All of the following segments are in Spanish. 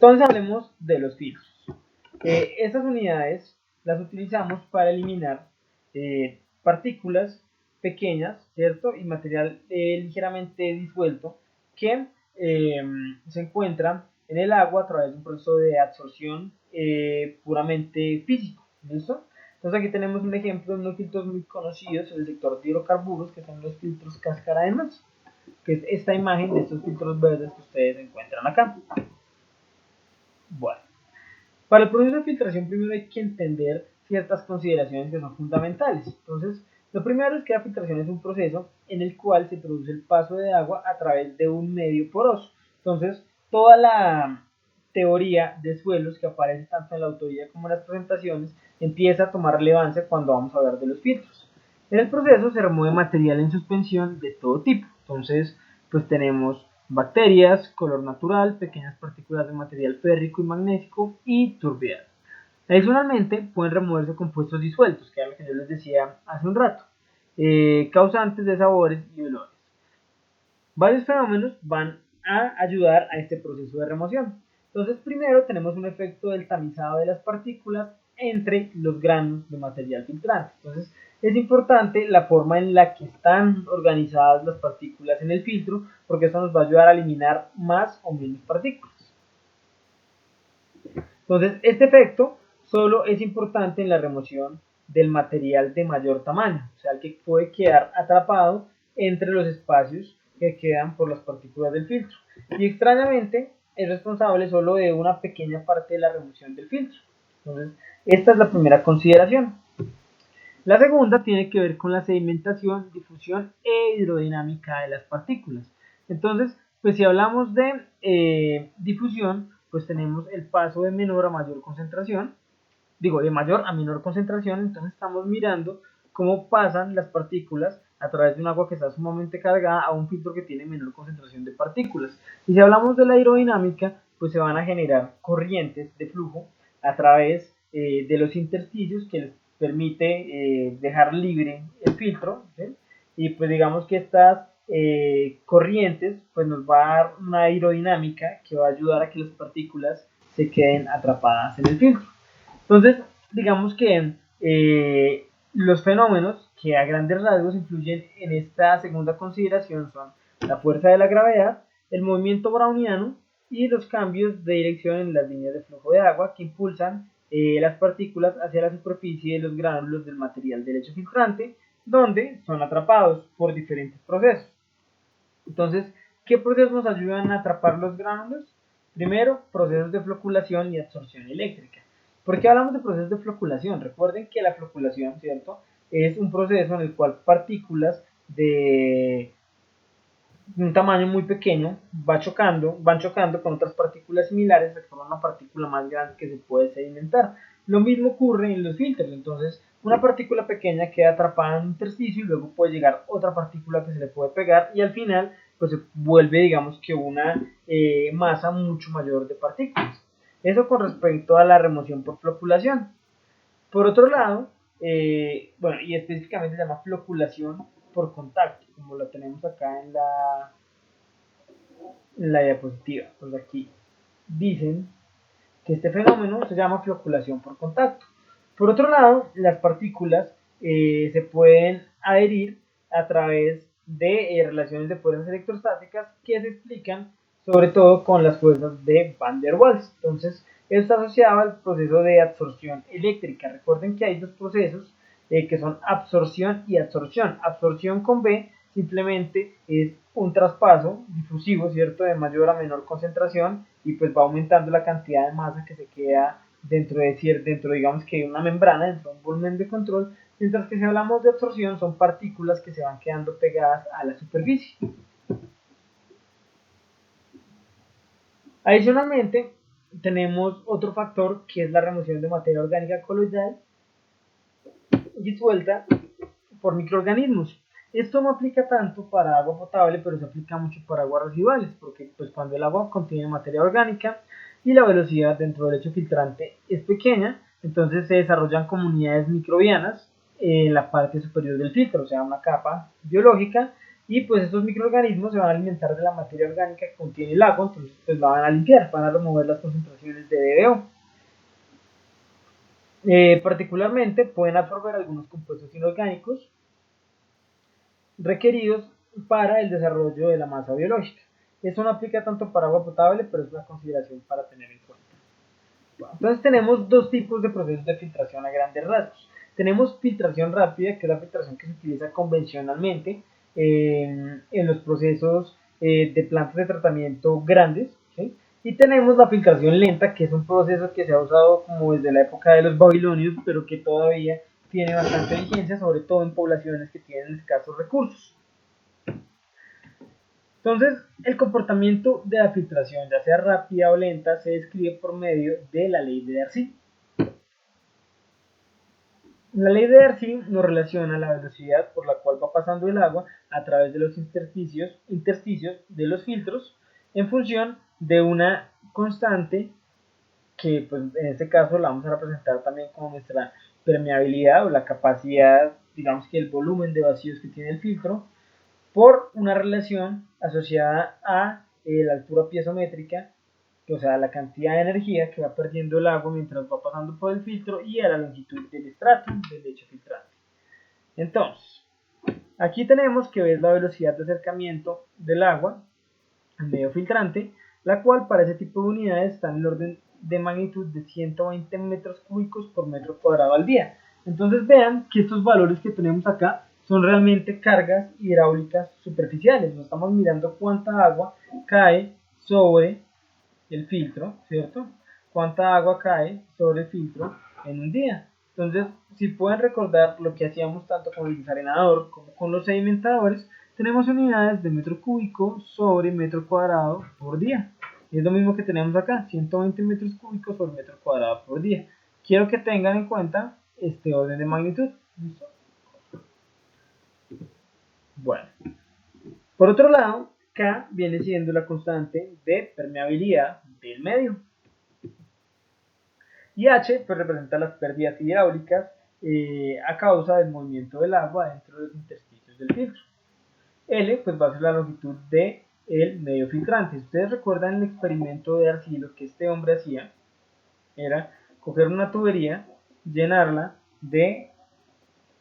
Entonces hablemos de los filtros. Estas unidades las utilizamos para eliminar partículas pequeñas, ¿cierto? Y material ligeramente disuelto que se encuentran en el agua a través de un proceso de absorción puramente físico, ¿listo? Entonces aquí tenemos un ejemplo de unos filtros muy conocidos en el sector de hidrocarburos, que son los filtros cáscara de maíz, que es esta imagen de estos filtros verdes que ustedes encuentran acá. Bueno, para el proceso de filtración primero hay que entender ciertas consideraciones que son fundamentales. Entonces, lo primero es que la filtración es un proceso en el cual se produce el paso de agua a través de un medio poroso. Entonces, toda la teoría de suelos que aparece tanto en la autoría como en las presentaciones empieza a tomar relevancia cuando vamos a hablar de los filtros. En el proceso se remueve material en suspensión de todo tipo. Entonces, pues tenemos bacterias, color natural, pequeñas partículas de material férrico y magnético y turbiedad. Adicionalmente, pueden removerse compuestos disueltos, que era lo que yo les decía hace un rato, causantes de sabores y olores. Varios fenómenos van a ayudar a este proceso de remoción. Entonces, primero tenemos un efecto del tamizado de las partículas entre los granos de material filtrante. Entonces, es importante la forma en la que están organizadas las partículas en el filtro, porque esto nos va a ayudar a eliminar más o menos partículas. Entonces, este efecto solo es importante en la remoción del material de mayor tamaño, o sea, el que puede quedar atrapado entre los espacios que quedan por las partículas del filtro. Y extrañamente, es responsable solo de una pequeña parte de la remoción del filtro. Entonces, esta es la primera consideración. La segunda tiene que ver con la sedimentación, difusión e hidrodinámica de las partículas. Entonces, pues si hablamos de difusión, pues tenemos el paso de menor a mayor concentración, de mayor a menor concentración, entonces estamos mirando cómo pasan las partículas a través de un agua que está sumamente cargada a un filtro que tiene menor concentración de partículas. Y si hablamos de la hidrodinámica, pues se van a generar corrientes de flujo a través de los intersticios que les permite dejar libre el filtro, ¿sí? Y pues digamos que estas corrientes pues nos va a dar una aerodinámica que va a ayudar a que las partículas se queden atrapadas en el filtro. Entonces, digamos que los fenómenos que a grandes rasgos influyen en esta segunda consideración son la fuerza de la gravedad, el movimiento browniano y los cambios de dirección en las líneas de flujo de agua que impulsan las partículas hacia la superficie de los gránulos del material de lecho filtrante, donde son atrapados por diferentes procesos. Entonces, ¿qué procesos nos ayudan a atrapar los gránulos? Primero, procesos de floculación y absorción eléctrica. ¿Por qué hablamos de procesos de floculación? Recuerden que la floculación, ¿cierto?, es un proceso en el cual partículas de un tamaño muy pequeño van chocando con otras partículas similares hasta formar una partícula más grande que se puede sedimentar. Lo mismo ocurre en los filtros. Entonces, una partícula pequeña queda atrapada en un intersticio y luego puede llegar otra partícula que se le puede pegar y al final pues se vuelve, digamos, que una masa mucho mayor de partículas. Eso con respecto a la remoción por floculación. Por otro lado, bueno, y específicamente se llama floculación por contacto, como lo tenemos acá en la diapositiva. Pues aquí dicen que este fenómeno se llama floculación por contacto. Por otro lado, las partículas se pueden adherir a través de relaciones de fuerzas electrostáticas que se explican sobre todo con las fuerzas de Van der Waals. Entonces, esto está asociado al proceso de absorción eléctrica. Recuerden que hay dos procesos que son absorción y adsorción. Absorción con B simplemente es un traspaso difusivo, ¿cierto?, de mayor a menor concentración y pues va aumentando la cantidad de masa que se queda dentro, digamos que una membrana, dentro de un volumen de control, mientras que si hablamos de absorción son partículas que se van quedando pegadas a la superficie. Adicionalmente, tenemos otro factor que es la remoción de materia orgánica coloidal disuelta por microorganismos. Esto no aplica tanto para agua potable, pero se aplica mucho para aguas residuales, porque pues cuando el agua contiene materia orgánica y la velocidad dentro del lecho filtrante es pequeña, entonces se desarrollan comunidades microbianas en la parte superior del filtro, o sea, una capa biológica y pues estos microorganismos se van a alimentar de la materia orgánica que contiene el agua, entonces pues la van a limpiar, van a remover las concentraciones de DBO. Particularmente pueden absorber algunos compuestos inorgánicos requeridos para el desarrollo de la masa biológica. Eso no aplica tanto para agua potable, pero es una consideración para tener en cuenta. Bueno, entonces tenemos dos tipos de procesos de filtración a grandes rasgos. Tenemos filtración rápida, que es la filtración que se utiliza convencionalmente en los procesos de plantas de tratamiento grandes, ¿sí? Y tenemos la filtración lenta, que es un proceso que se ha usado como desde la época de los babilonios, pero que todavía tiene bastante vigencia, sobre todo en poblaciones que tienen escasos recursos. Entonces, el comportamiento de la filtración, ya sea rápida o lenta, se describe por medio de la ley de Darcy. La ley de Darcy nos relaciona la velocidad por la cual va pasando el agua a través de los intersticios de los filtros en función de una constante que pues, en este caso la vamos a representar también como nuestra permeabilidad o la capacidad, digamos que el volumen de vacíos que tiene el filtro, por una relación asociada a la altura piezométrica, o sea, la cantidad de energía que va perdiendo el agua mientras va pasando por el filtro, y a la longitud del estrato del lecho filtrante. Entonces, aquí tenemos que ver la velocidad de acercamiento del agua al medio filtrante, la cual para ese tipo de unidades está en el orden de magnitud de 120 metros cúbicos por metro cuadrado al día. Entonces vean que estos valores que tenemos acá son realmente cargas hidráulicas superficiales. Nos estamos mirando cuánta agua cae sobre el filtro, ¿cierto? Cuánta agua cae sobre el filtro en un día. Entonces, si pueden recordar lo que hacíamos tanto con el desarenador como con los sedimentadores, tenemos unidades de metro cúbico sobre metro cuadrado por día. Y es lo mismo que tenemos acá, 120 metros cúbicos sobre metro cuadrado por día. Quiero que tengan en cuenta este orden de magnitud. ¿Listo? Bueno, por otro lado, K viene siendo la constante de permeabilidad del medio. Y H pues representa las pérdidas hidráulicas a causa del movimiento del agua dentro de los intersticios del filtro. L pues va a ser la longitud del medio filtrante. Si ustedes recuerdan el experimento de Darcy, lo que este hombre hacía era coger una tubería, llenarla de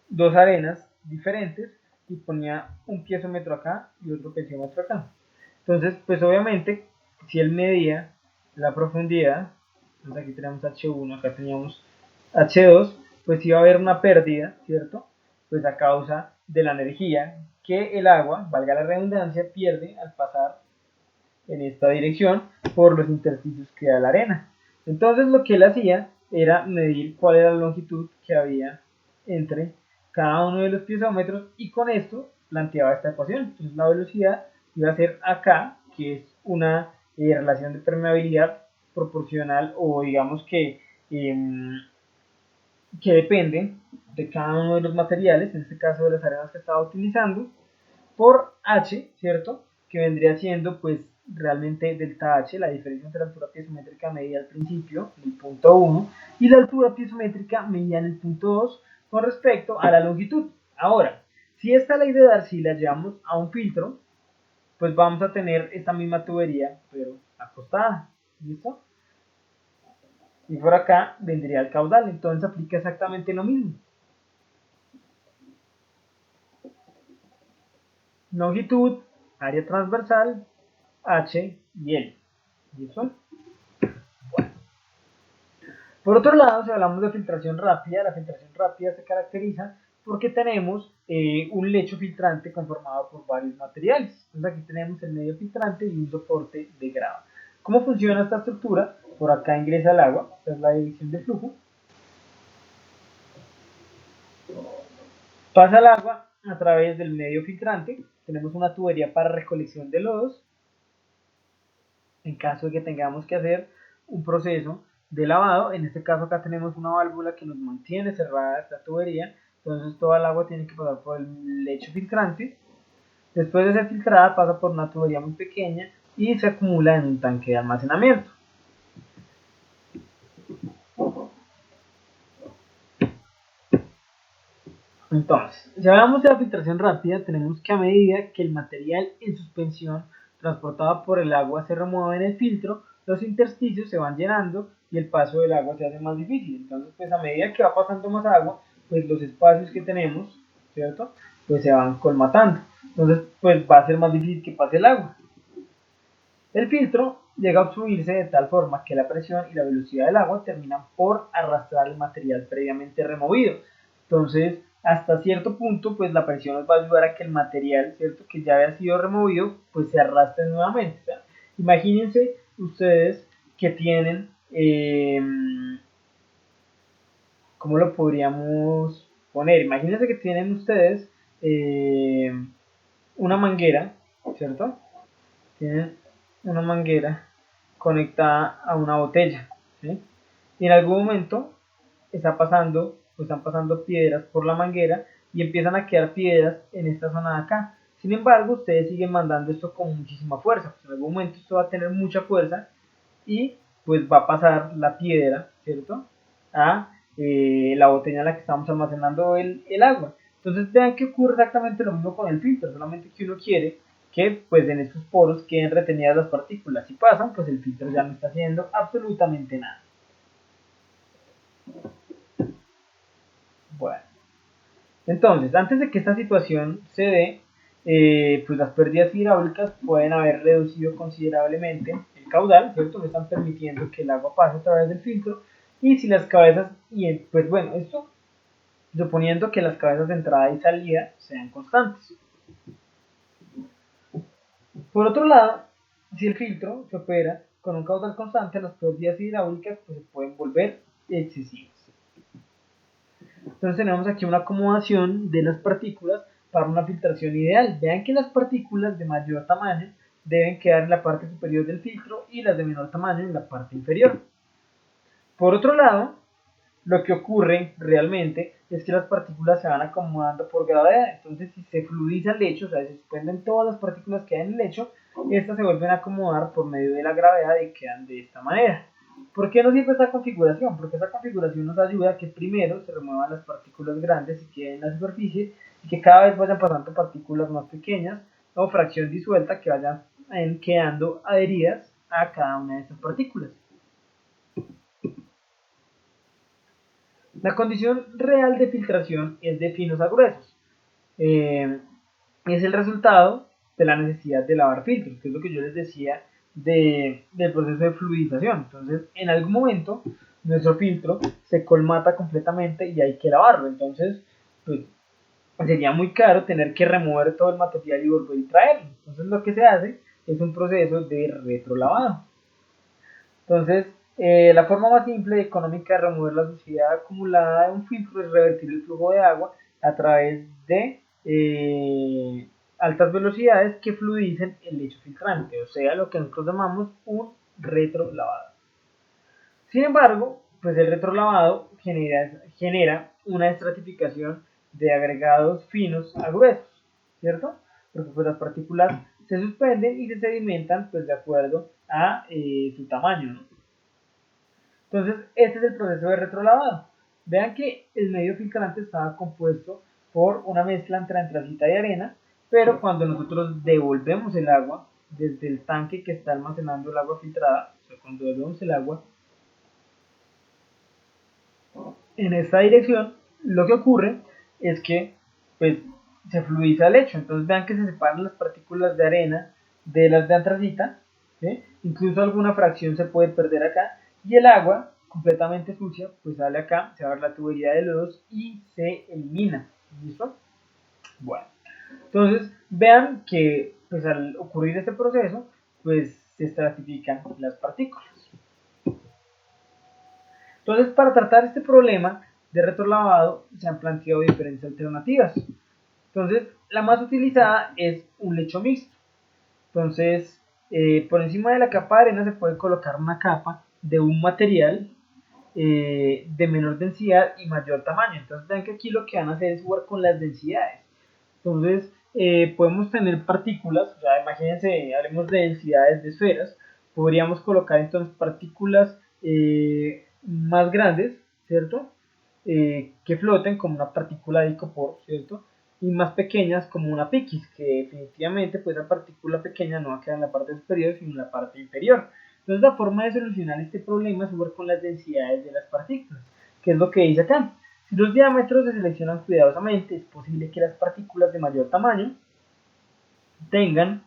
dos arenas diferentes y ponía un piezómetro acá y otro piezómetro acá. Entonces, pues obviamente, si él medía la profundidad, entonces aquí tenemos H1, acá teníamos H2, pues iba a haber una pérdida, ¿cierto? Pues a causa de la energía que el agua, valga la redundancia, pierde al pasar en esta dirección por los intersticios que da la arena. Entonces lo que él hacía era medir cuál era la longitud que había entre cada uno de los piezómetros y con esto planteaba esta ecuación. Entonces la velocidad iba a ser acá, que es una relación de permeabilidad proporcional o digamos que depende de cada uno de los materiales, en este caso de las arenas que estaba utilizando, por H, ¿cierto? Que vendría siendo pues realmente delta H, la diferencia entre la altura piezométrica medida al principio, en el punto 1, y la altura piezométrica medida en el punto 2 con respecto a la longitud. Ahora, si esta ley de Darcy la llevamos a un filtro, pues vamos a tener esta misma tubería, pero acostada, ¿listo? Y por acá vendría el caudal, entonces aplica exactamente lo mismo. Longitud, área transversal, H y L. ¿Listo? Bueno. Por otro lado, si hablamos de filtración rápida, la filtración rápida se caracteriza porque tenemos un lecho filtrante conformado por varios materiales. Entonces aquí tenemos el medio filtrante y un soporte de grava. ¿Cómo funciona esta estructura? Por acá ingresa el agua, esta es la dirección de flujo. Pasa el agua a través del medio filtrante. Tenemos una tubería para recolección de lodos. En caso de que tengamos que hacer un proceso de lavado, en este caso acá tenemos una válvula que nos mantiene cerrada esta tubería, entonces toda el agua tiene que pasar por el lecho filtrante. Después de ser filtrada pasa por una tubería muy pequeña y se acumula en un tanque de almacenamiento. Entonces, si hablamos de la filtración rápida, tenemos que a medida que el material en suspensión transportado por el agua se remueve en el filtro, los intersticios se van llenando y el paso del agua se hace más difícil. Entonces, pues a medida que va pasando más agua, pues los espacios que tenemos, ¿cierto? Pues se van colmatando. Entonces, pues va a ser más difícil que pase el agua. El filtro llega a obstruirse de tal forma que la presión y la velocidad del agua terminan por arrastrar el material previamente removido. Entonces, hasta cierto punto, pues la presión nos va a ayudar a que el material, ¿cierto? Que ya había sido removido, pues se arrastre nuevamente. O sea, imagínense ustedes que tienen, ¿cómo lo podríamos poner? Imagínense que tienen ustedes una manguera, ¿cierto? Tienen una manguera conectada a una botella, ¿sí? Y en algún momento están pasando piedras por la manguera y empiezan a quedar piedras en esta zona de acá. Sin embargo, ustedes siguen mandando esto con muchísima fuerza. Pues en algún momento esto va a tener mucha fuerza y pues va a pasar la piedra, ¿cierto? A la botella en la que estamos almacenando el agua. Entonces vean que ocurre exactamente lo mismo con el filtro, solamente que uno quiere que pues en estos poros queden retenidas las partículas. Si pasan, pues el filtro ya no está haciendo absolutamente nada. Bueno, entonces, antes de que esta situación se dé, pues las pérdidas hidráulicas pueden haber reducido considerablemente el caudal, ¿cierto? No están permitiendo que el agua pase a través del filtro. Y si las cabezas, pues bueno, esto suponiendo que las cabezas de entrada y salida sean constantes. Por otro lado, si el filtro se opera con un caudal constante, las pérdidas hidráulicas pues, se pueden volver excesivas. Entonces tenemos aquí una acomodación de las partículas para una filtración ideal. Vean que las partículas de mayor tamaño deben quedar en la parte superior del filtro y las de menor tamaño en la parte inferior. Por otro lado, lo que ocurre realmente es que las partículas se van acomodando por gravedad. Entonces, si se fluidiza el lecho, o sea, se desprenden todas las partículas que hay en el lecho, estas se vuelven a acomodar por medio de la gravedad y quedan de esta manera. ¿Por qué nos sirve esta configuración? Porque esta configuración nos ayuda a que primero se remuevan las partículas grandes y queden en la superficie y que cada vez vayan pasando partículas más pequeñas o fracción disuelta que vayan quedando adheridas a cada una de estas partículas. La condición real de filtración es de finos a gruesos. Es el resultado de la necesidad de lavar filtros, que es lo que yo les decía del proceso de fluidización. Entonces, en algún momento, nuestro filtro se colmata completamente y hay que lavarlo. Entonces, pues, sería muy caro tener que remover todo el material y volver a traerlo. Entonces, lo que se hace es un proceso de retrolavado. Entonces, la forma más simple y económica de remover la suciedad acumulada de un filtro es revertir el flujo de agua a través de altas velocidades que fluidicen el lecho filtrante, o sea, lo que nosotros llamamos un retrolavado. Sin embargo, pues el retrolavado genera una estratificación de agregados finos a gruesos, ¿cierto? Porque pues las partículas se suspenden y se sedimentan pues de acuerdo a su tamaño, ¿no? Entonces, este es el proceso de retrolavado. Vean que el medio filtrante estaba compuesto por una mezcla entre antracita y arena, pero cuando nosotros devolvemos el agua desde el tanque que está almacenando el agua filtrada, o sea, cuando devolvemos el agua en esta dirección, lo que ocurre es que pues, se fluidiza el lecho. Entonces vean que se separan las partículas de arena de las de antracita, ¿sí? Incluso alguna fracción se puede perder acá, y el agua completamente sucia pues sale acá, se abre la tubería de lodos y se elimina. ¿Listo? Bueno, entonces vean que pues al ocurrir este proceso pues se estratifican las partículas. Entonces, para tratar este problema de retrolavado se han planteado diferentes alternativas. Entonces, la más utilizada es un lecho mixto. Entonces, por encima de la capa de arena se puede colocar una capa de un material de menor densidad y mayor tamaño. Entonces, vean que aquí lo que van a hacer es jugar con las densidades. Entonces, podemos tener partículas, o sea, imagínense, hablemos de densidades de esferas, podríamos colocar entonces partículas más grandes, ¿cierto? que floten como una partícula de icopor, ¿cierto? Y más pequeñas como una piquis, que definitivamente pues la partícula pequeña no va a quedar en la parte superior sino en la parte inferior. Entonces la forma de solucionar este problema es jugar con las densidades de las partículas, que es lo que dice acá. Si los diámetros se seleccionan cuidadosamente, es posible que las partículas de mayor tamaño tengan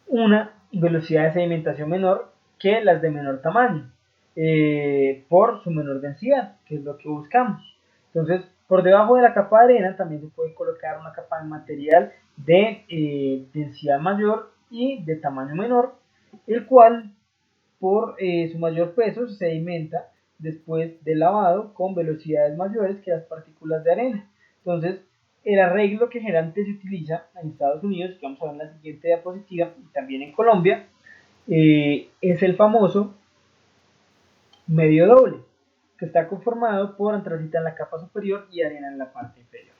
una velocidad de sedimentación menor que las de menor tamaño, por su menor densidad, que es lo que buscamos. Entonces, por debajo de la capa de arena también se puede colocar una capa de material de densidad mayor y de tamaño menor, el cual por su mayor peso se sedimenta después del lavado con velocidades mayores que las partículas de arena. Entonces, el arreglo que generalmente se utiliza en Estados Unidos, que vamos a ver en la siguiente diapositiva, y también en Colombia, es el famoso medio doble, que está conformado por antracita en la capa superior y arena en la parte inferior.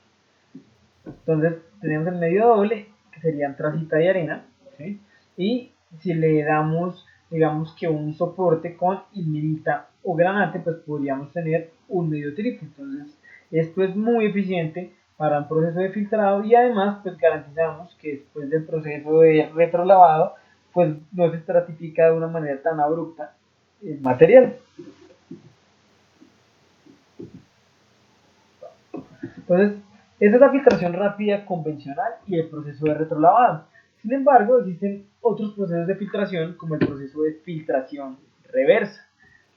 Entonces, tenemos el medio doble, que sería antracita y arena, ¿sí? Y si le damos, digamos que un soporte con ilmenita o granate, pues podríamos tener un medio triple. Entonces, esto es muy eficiente para un proceso de filtrado y además, pues garantizamos que después del proceso de retrolavado, pues no se estratifica de una manera tan abrupta el material. Entonces, esa es la filtración rápida convencional y el proceso de retrolavado. Sin embargo, existen otros procesos de filtración, como el proceso de filtración reversa.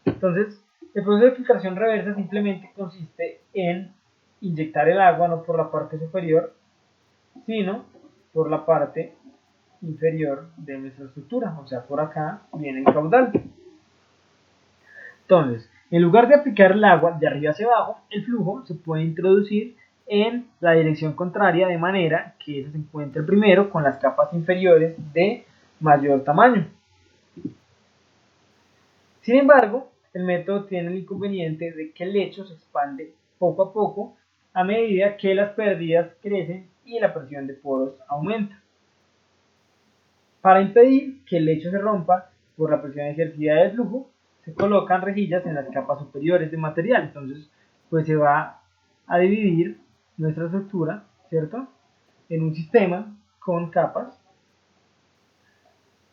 Entonces, el proceso de filtración reversa simplemente consiste en inyectar el agua no por la parte superior, sino por la parte inferior de nuestra estructura, o sea, por acá viene el caudal. Entonces, en lugar de aplicar el agua de arriba hacia abajo, el flujo se puede introducir en la dirección contraria, de manera que se encuentre primero con las capas inferiores de mayor tamaño. Sin embargo, el método tiene el inconveniente de que el lecho se expande poco a poco a medida que las pérdidas crecen y la presión de poros aumenta. Para impedir que el lecho se rompa por la presión ejercida del flujo, se colocan rejillas en las capas superiores de material. Entonces, pues se va a dividir nuestra estructura, ¿cierto? En un sistema con capas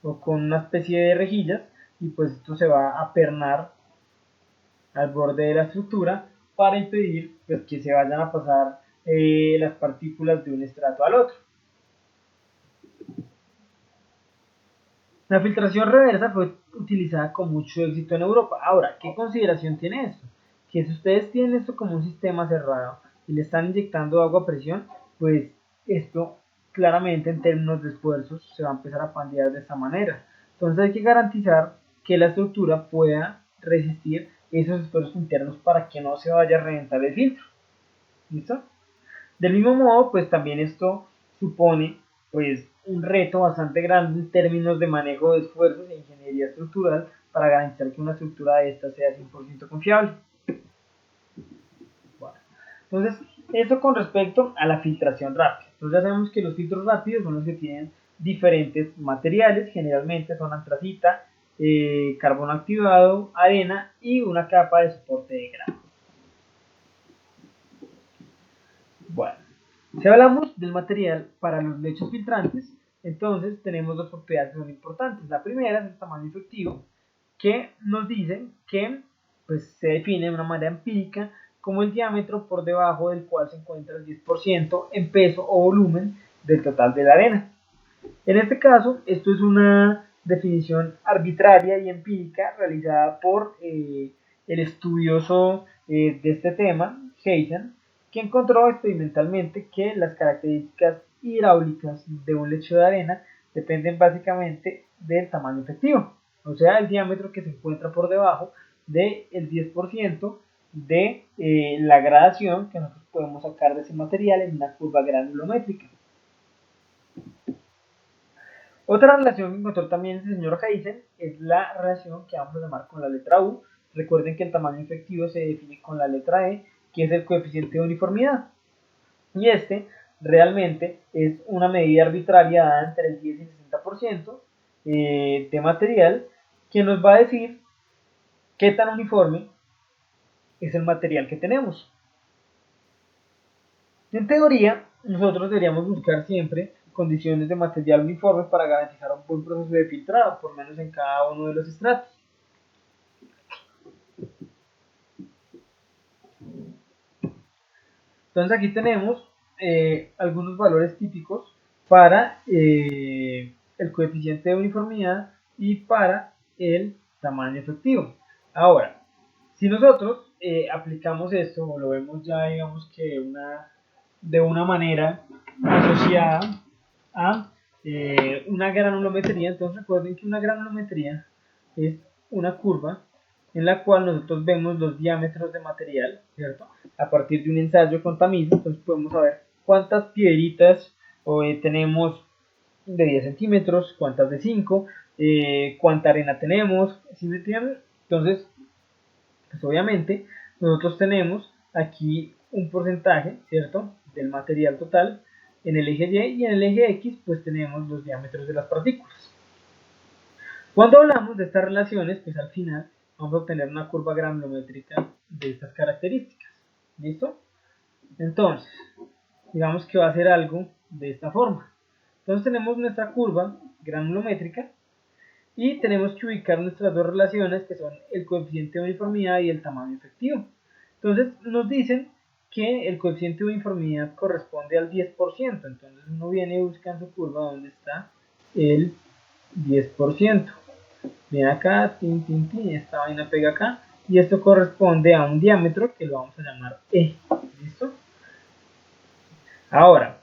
o con una especie de rejillas, y pues esto se va a pernar al borde de la estructura para impedir pues, que se vayan a pasar las partículas de un estrato al otro. La filtración reversa fue utilizada con mucho éxito en Europa. Ahora, ¿qué consideración tiene esto? Que si ustedes tienen esto como un sistema cerrado y le están inyectando agua a presión, pues esto claramente en términos de esfuerzos se va a empezar a pandear de esta manera. Entonces hay que garantizar que la estructura pueda resistir esos esfuerzos internos para que no se vaya a reventar el filtro. ¿Listo? Del mismo modo, pues también esto supone pues un reto bastante grande en términos de manejo de esfuerzos e ingeniería estructural para garantizar que una estructura de esta sea 100% confiable. Bueno, entonces, eso con respecto a la filtración rápida. Entonces ya sabemos que los filtros rápidos son los que tienen diferentes materiales, generalmente son antracita, carbono activado, arena y una capa de soporte de grano. Bueno, si hablamos del material para los lechos filtrantes, entonces tenemos dos propiedades que son importantes. La primera es el tamaño efectivo, que nos dice que pues, se define de una manera empírica como el diámetro por debajo del cual se encuentra el 10% en peso o volumen del total de la arena. En este caso, esto es una definición arbitraria y empírica realizada por el estudioso de este tema, Heisen, que encontró experimentalmente que las características hidráulicas de un lecho de arena dependen básicamente del tamaño efectivo, o sea, el diámetro que se encuentra por debajo del 10% de la gradación que nosotros podemos sacar de ese material en una curva granulométrica. Otra relación que encontró también el señor Heisen es la relación que vamos a llamar con la letra U. Recuerden que el tamaño efectivo se define con la letra E, que es el coeficiente de uniformidad. Y este realmente es una medida arbitraria dada entre el 10 y el 60% de material, que nos va a decir qué tan uniforme es el material que tenemos. En teoría, nosotros deberíamos buscar siempre condiciones de material uniformes para garantizar un buen proceso de filtrado, por lo menos en cada uno de los estratos. Entonces aquí tenemos algunos valores típicos para el coeficiente de uniformidad y para el tamaño efectivo. Ahora, si nosotros aplicamos esto o lo vemos ya digamos que de una manera asociada a una granulometría, entonces recuerden que una granulometría es una curva en la cual nosotros vemos los diámetros de material, ¿cierto? A partir de un ensayo con tamiz, entonces podemos saber cuántas piedritas tenemos de 10 centímetros, cuántas de 5, cuánta arena tenemos, ¿sí me entienden? Entonces, pues obviamente nosotros tenemos aquí un porcentaje, ¿cierto? Del material total en el eje Y y en el eje X pues tenemos los diámetros de las partículas. Cuando hablamos de estas relaciones, pues al final vamos a obtener una curva granulométrica de estas características. ¿Listo? Entonces, digamos que va a ser algo de esta forma. Entonces tenemos nuestra curva granulométrica y tenemos que ubicar nuestras dos relaciones que son el coeficiente de uniformidad y el tamaño efectivo. Entonces nos dicen que el coeficiente de uniformidad corresponde al 10%. Entonces uno viene y busca en su curva donde está el 10%. Viene acá, esta vaina pega acá. Y esto corresponde a un diámetro que lo vamos a llamar E. ¿Listo? Ahora,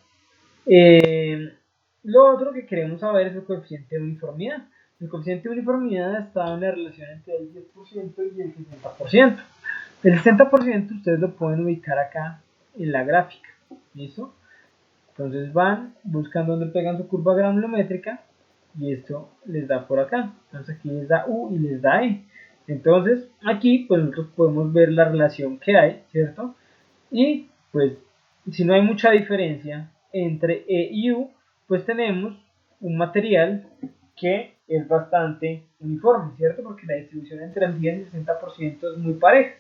lo otro que queremos saber es el coeficiente de uniformidad. El coeficiente de uniformidad está en la relación entre el 10% y el 60%. El 60% ustedes lo pueden ubicar acá en la gráfica. ¿Listo? Entonces van, buscan dónde pegan su curva granulométrica y esto les da por acá. Entonces aquí les da U y les da E. Entonces aquí pues nosotros podemos ver la relación que hay, ¿cierto? Y pues si no hay mucha diferencia entre E y U, pues tenemos un material que es bastante uniforme, ¿cierto? Porque la distribución entre el 10 y el 60% es muy pareja.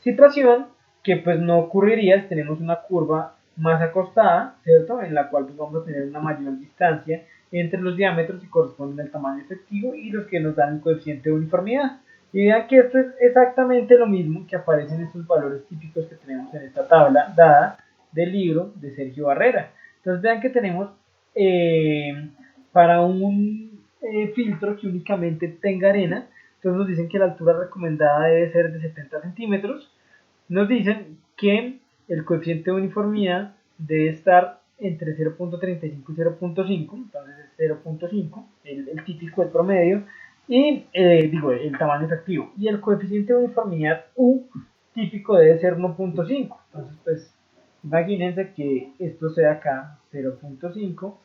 Situación que pues no ocurriría si tenemos una curva más acostada, ¿cierto? En la cual pues vamos a tener una mayor distancia entre los diámetros que corresponden al tamaño efectivo y los que nos dan el coeficiente de uniformidad. Y vean que esto es exactamente lo mismo que aparece en estos valores típicos que tenemos en esta tabla dada del libro de Sergio Barrera. Entonces vean que tenemos para un filtro que únicamente tenga arena, entonces nos dicen que la altura recomendada debe ser de 70 centímetros. Nos dicen que el coeficiente de uniformidad debe estar entre 0.35 y 0.5, entonces es 0.5, el típico, el promedio, y el tamaño efectivo. Y el coeficiente de uniformidad U típico debe ser 1.5. Entonces, pues, imagínense que esto sea acá 0.5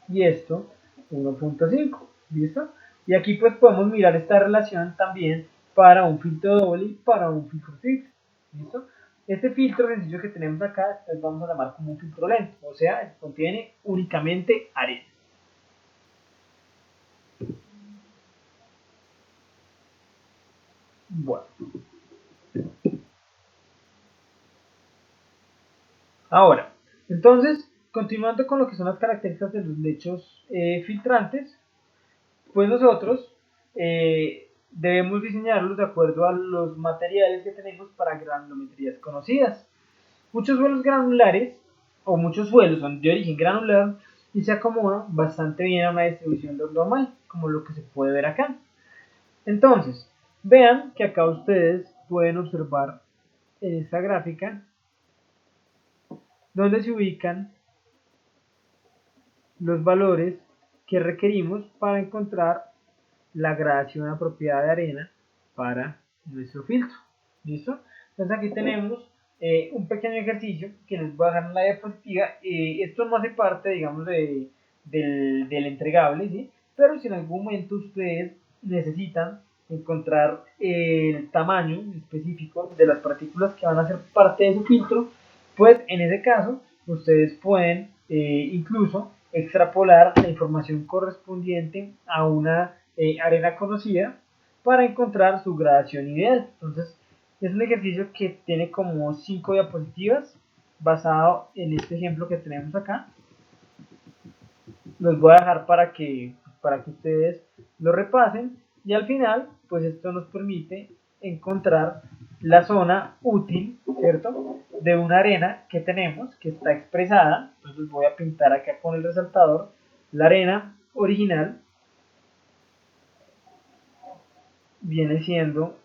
y esto 1.5. ¿Listo? Y aquí pues podemos mirar esta relación también para un filtro doble y para un filtro triple. ¿Listo? Este filtro sencillo que tenemos acá, pues vamos a llamar como un filtro lento, o sea, contiene únicamente arena. Bueno. Ahora, entonces, continuando con lo que son las características de los lechos filtrantes, pues nosotros debemos diseñarlos de acuerdo a los materiales que tenemos para granulometrías conocidas. Muchos suelos granulares o muchos suelos son de origen granular y se acomodan bastante bien a una distribución normal, como lo que se puede ver acá. Entonces, vean que acá ustedes pueden observar en esta gráfica donde se ubican los valores que requerimos para encontrar la gradación apropiada de arena para nuestro filtro. ¿Listo? Entonces aquí tenemos un pequeño ejercicio que les voy a dejar en la diapositiva. Esto no hace parte, digamos, del entregable, ¿sí? Pero si en algún momento ustedes necesitan encontrar el tamaño específico de las partículas que van a ser parte de su filtro, pues en ese caso ustedes pueden incluso extrapolar la información correspondiente a una arena conocida para encontrar su gradación ideal. Entonces, Es un ejercicio que tiene como 5 diapositivas basado en este ejemplo que tenemos acá. Los voy a dejar para que ustedes lo repasen y al final pues esto nos permite encontrar la zona útil, ¿cierto? De una arena que tenemos que está expresada. Entonces voy a pintar acá con el resaltador la arena original viene siendo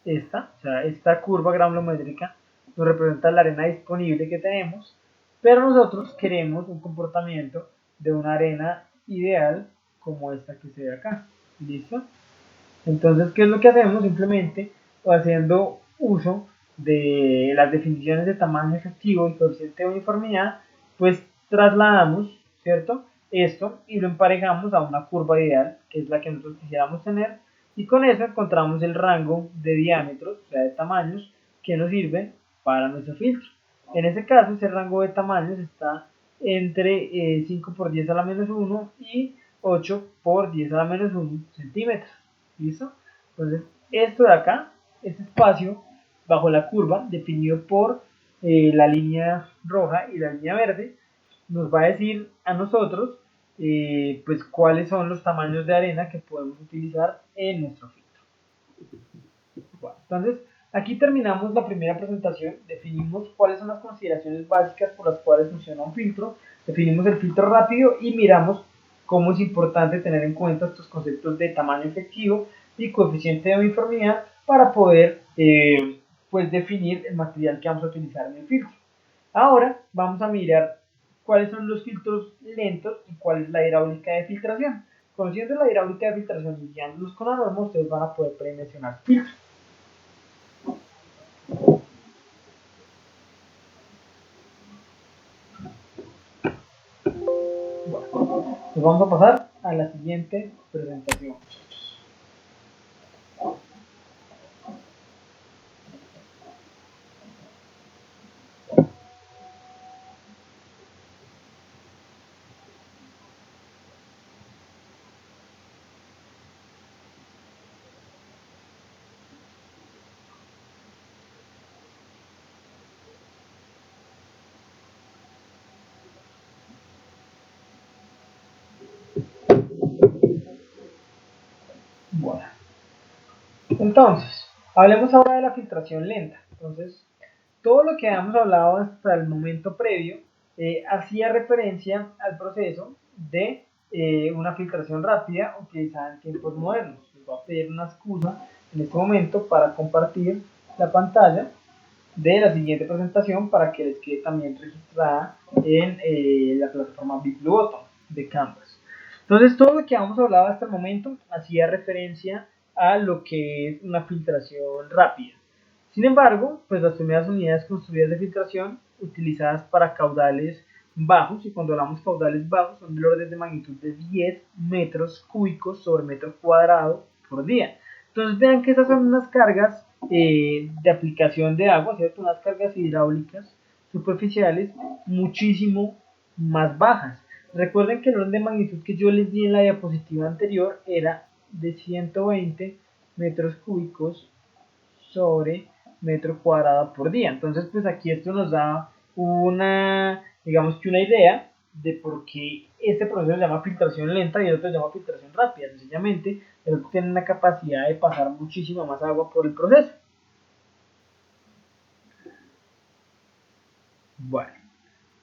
esta, o sea, esta curva granulométrica nos representa la arena disponible que tenemos, pero nosotros queremos un comportamiento de una arena ideal como esta que se ve acá. ¿Listo? Entonces, ¿qué es lo que hacemos? Simplemente haciendo uso de las definiciones de tamaño efectivo y coeficiente de uniformidad, pues trasladamos, ¿cierto? Esto y lo emparejamos a una curva ideal, que es la que nosotros quisiéramos tener, y con eso encontramos el rango de diámetros, o sea, de tamaños, que nos sirven para nuestro filtro. En este caso, ese rango de tamaños está entre 5 por 10 a la menos 1 y 8 por 10 a la menos 1 centímetros. ¿Listo? Entonces, esto de acá, este espacio bajo la curva, definido por la línea roja y la línea verde, nos va a decir a nosotros pues cuáles son los tamaños de arena que podemos utilizar en nuestro filtro. Bueno, entonces, aquí terminamos la primera presentación, definimos cuáles son las consideraciones básicas por las cuales funciona un filtro, definimos el filtro rápido y miramos cómo es importante tener en cuenta estos conceptos de tamaño efectivo y coeficiente de uniformidad para poder pues definir el material que vamos a utilizar en el filtro. Ahora vamos a mirar cuáles son los filtros lentos y cuál es la hidráulica de filtración. Conociendo la hidráulica de filtración y guiándolos con la norma, ustedes van a poder predimensionar filtros. Bueno, pues vamos a pasar a la siguiente presentación. Bueno, entonces, hablemos ahora de la filtración lenta. Entonces, todo lo que habíamos hablado hasta el momento previo hacía referencia al proceso de una filtración rápida utilizada en tiempos modernos. Les voy a pedir una excusa en este momento para compartir la pantalla de la siguiente presentación para que les quede también registrada en la plataforma BitBlueButton de Canvas. Entonces, todo lo que hemos hablado hasta el momento hacía referencia a lo que es una filtración rápida. Sin embargo, pues las primeras unidades construidas de filtración utilizadas para caudales bajos, y cuando hablamos caudales bajos son del orden de magnitud de 10 metros cúbicos sobre metro cuadrado por día. Entonces vean que esas son unas cargas de aplicación de agua, ¿cierto? Unas cargas hidráulicas superficiales muchísimo más bajas. Recuerden que el orden de magnitud que yo les di en la diapositiva anterior era de 120 metros cúbicos sobre metro cuadrado por día. Entonces, pues aquí esto nos da una, digamos que una idea de por qué este proceso se llama filtración lenta y el otro se llama filtración rápida. Sencillamente, el otro tiene una capacidad de pasar muchísima más agua por el proceso. Bueno,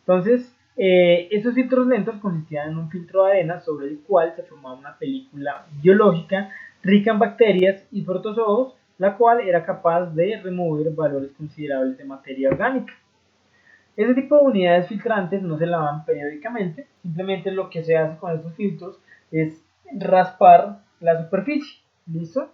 entonces, estos filtros lentos consistían en un filtro de arena sobre el cual se formaba una película biológica rica en bacterias y protozoos, la cual era capaz de remover valores considerables de materia orgánica. Ese tipo de unidades filtrantes no se lavan periódicamente, simplemente lo que se hace con estos filtros es raspar la superficie. ¿Listo?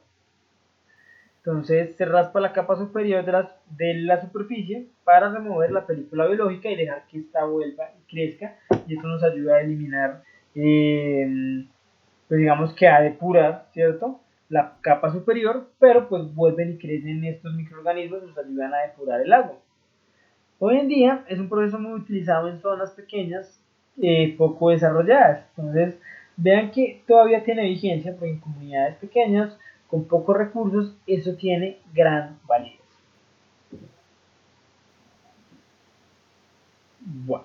Entonces se raspa la capa superior de la superficie para remover la película biológica y dejar que esta vuelva y crezca, y esto nos ayuda a eliminar, pues digamos que a depurar, ¿cierto? La capa superior, pero pues vuelven y crecen estos microorganismos y nos ayudan a depurar el agua. Hoy en día es un proceso muy utilizado en zonas pequeñas poco desarrolladas. Entonces, Vean que todavía tiene vigencia porque en comunidades pequeñas, con pocos recursos, eso tiene gran validez. Bueno,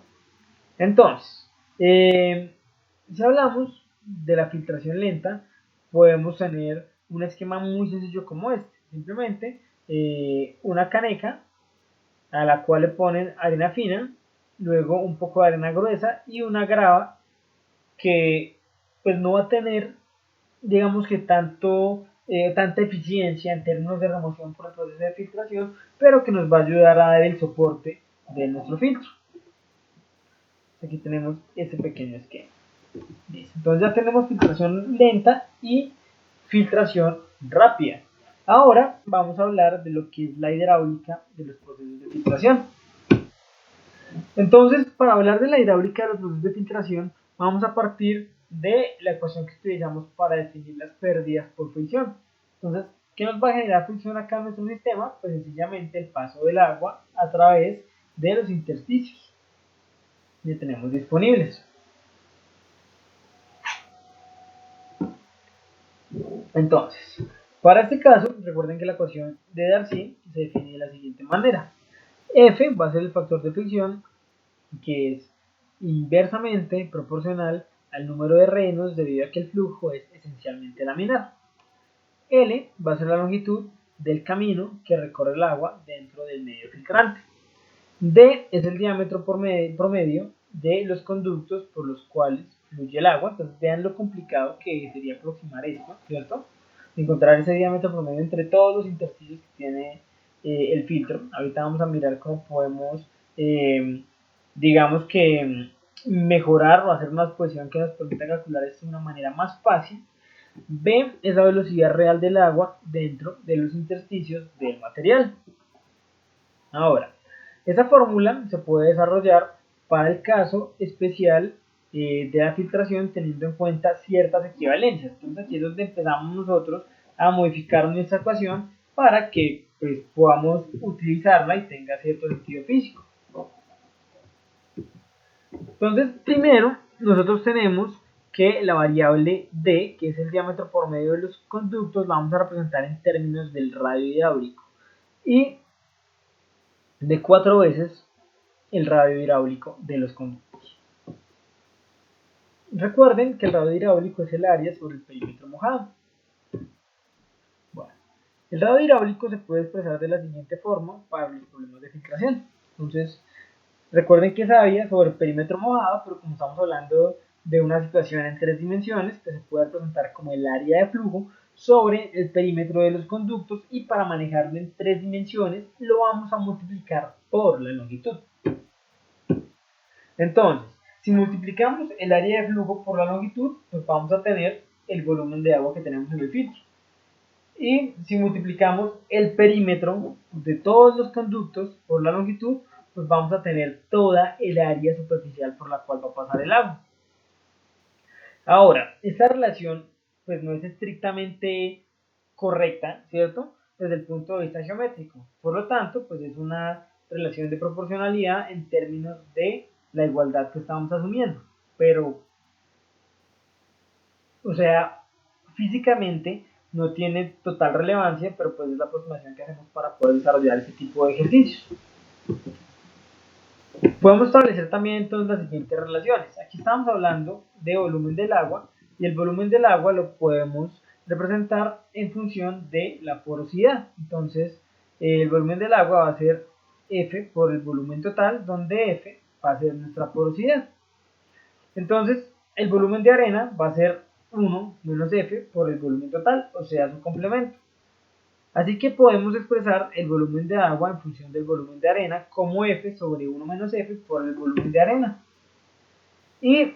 entonces, si hablamos de la filtración lenta, podemos tener un esquema muy sencillo como este. Simplemente una caneca a la cual le ponen arena fina, luego un poco de arena gruesa y una grava que pues no va a tener, digamos que tanta eficiencia en términos de remoción por el proceso de filtración, pero que nos va a ayudar a dar el soporte de nuestro filtro. Aquí tenemos ese pequeño esquema. Listo. Entonces ya tenemos filtración lenta y filtración rápida. Ahora vamos a hablar de lo que es la hidráulica de los procesos de filtración. Entonces, para hablar de la hidráulica de los procesos de filtración, vamos a partir de la ecuación que utilizamos para definir las pérdidas por fricción. Entonces, ¿qué nos va a generar fricción acá en nuestro sistema? Pues sencillamente el paso del agua a través de los intersticios que tenemos disponibles. Entonces, para este caso, recuerden que la ecuación de Darcy se define de la siguiente manera. F va a ser el factor de fricción, que es inversamente proporcional al número de renos debido a que el flujo es esencialmente laminar. L va a ser la longitud del camino que recorre el agua dentro del medio filtrante. D es el diámetro promedio de los conductos por los cuales fluye el agua. Entonces vean lo complicado que sería aproximar esto, ¿cierto? Encontrar ese diámetro promedio entre todos los intersticios que tiene el filtro. Ahorita vamos a mirar cómo podemos, digamos que mejorar o hacer una exposición que nos permita calcular esto de una manera más fácil. B es la velocidad real del agua dentro de los intersticios del material. Ahora, esa fórmula se puede desarrollar para el caso especial de la filtración teniendo en cuenta ciertas equivalencias. Entonces aquí es donde empezamos nosotros a modificar nuestra ecuación para que pues, podamos utilizarla y tenga cierto sentido físico. Entonces, primero, nosotros tenemos que la variable D, que es el diámetro por medio de los conductos, la vamos a representar en términos del radio hidráulico. Y de 4 veces el radio hidráulico de los conductos. Recuerden que el radio hidráulico es el área sobre el perímetro mojado. Bueno, el radio hidráulico se puede expresar de la siguiente forma para los problemas de filtración. Entonces, recuerden que es área sobre el perímetro mojado, pero como estamos hablando de una situación en 3 dimensiones, que se puede representar como el área de flujo sobre el perímetro de los conductos, y para manejarlo en 3 dimensiones lo vamos a multiplicar por la longitud. Entonces, si multiplicamos el área de flujo por la longitud, pues vamos a tener el volumen de agua que tenemos en el filtro. Y si multiplicamos el perímetro de todos los conductos por la longitud, pues vamos a tener toda el área superficial por la cual va a pasar el agua. Ahora, esta relación pues no es estrictamente correcta, ¿cierto? Desde el punto de vista geométrico. Por lo tanto, pues es una relación de proporcionalidad en términos de la igualdad que estamos asumiendo. Pero, o sea, físicamente no tiene total relevancia, pero pues es la aproximación que hacemos para poder desarrollar este tipo de ejercicios. Podemos establecer también entonces las siguientes relaciones. Aquí estamos hablando de volumen del agua y el volumen del agua lo podemos representar en función de la porosidad. Entonces, el volumen del agua va a ser F por el volumen total, donde F va a ser nuestra porosidad. Entonces, el volumen de arena va a ser 1 menos F por el volumen total, o sea, su complemento. Así que podemos expresar el volumen de agua en función del volumen de arena como F sobre 1 menos F por el volumen de arena. Y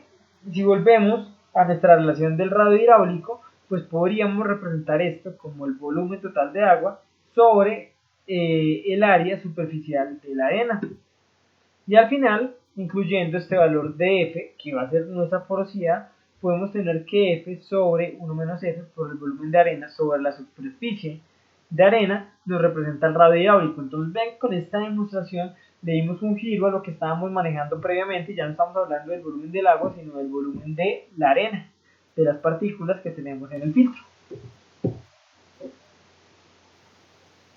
si volvemos a nuestra relación del radio hidráulico, pues podríamos representar esto como el volumen total de agua sobre el área superficial de la arena. Y al final, incluyendo este valor de F, que va a ser nuestra porosidad, podemos tener que F sobre 1 menos F por el volumen de arena sobre la superficie de arena nos representa el radio hidráulico. Entonces ven, con esta demostración le dimos un giro a lo que estábamos manejando previamente y ya no estamos hablando del volumen del agua, sino del volumen de la arena. de las partículas que tenemos en el filtro.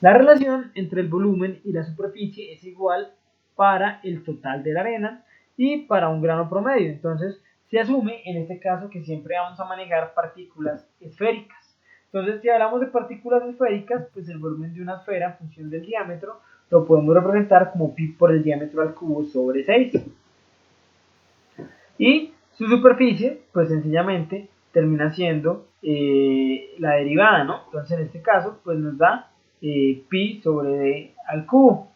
La relación entre el volumen y la superficie es igual para el total de la arena y para un grano promedio. Entonces, se asume en este caso que siempre vamos a manejar partículas esféricas. Entonces, si hablamos de partículas esféricas, pues el volumen de una esfera en función del diámetro lo podemos representar como pi por el diámetro al cubo sobre 6. Y su superficie, pues sencillamente termina siendo la derivada, ¿no? Entonces, en este caso, pues nos da pi sobre d al cubo.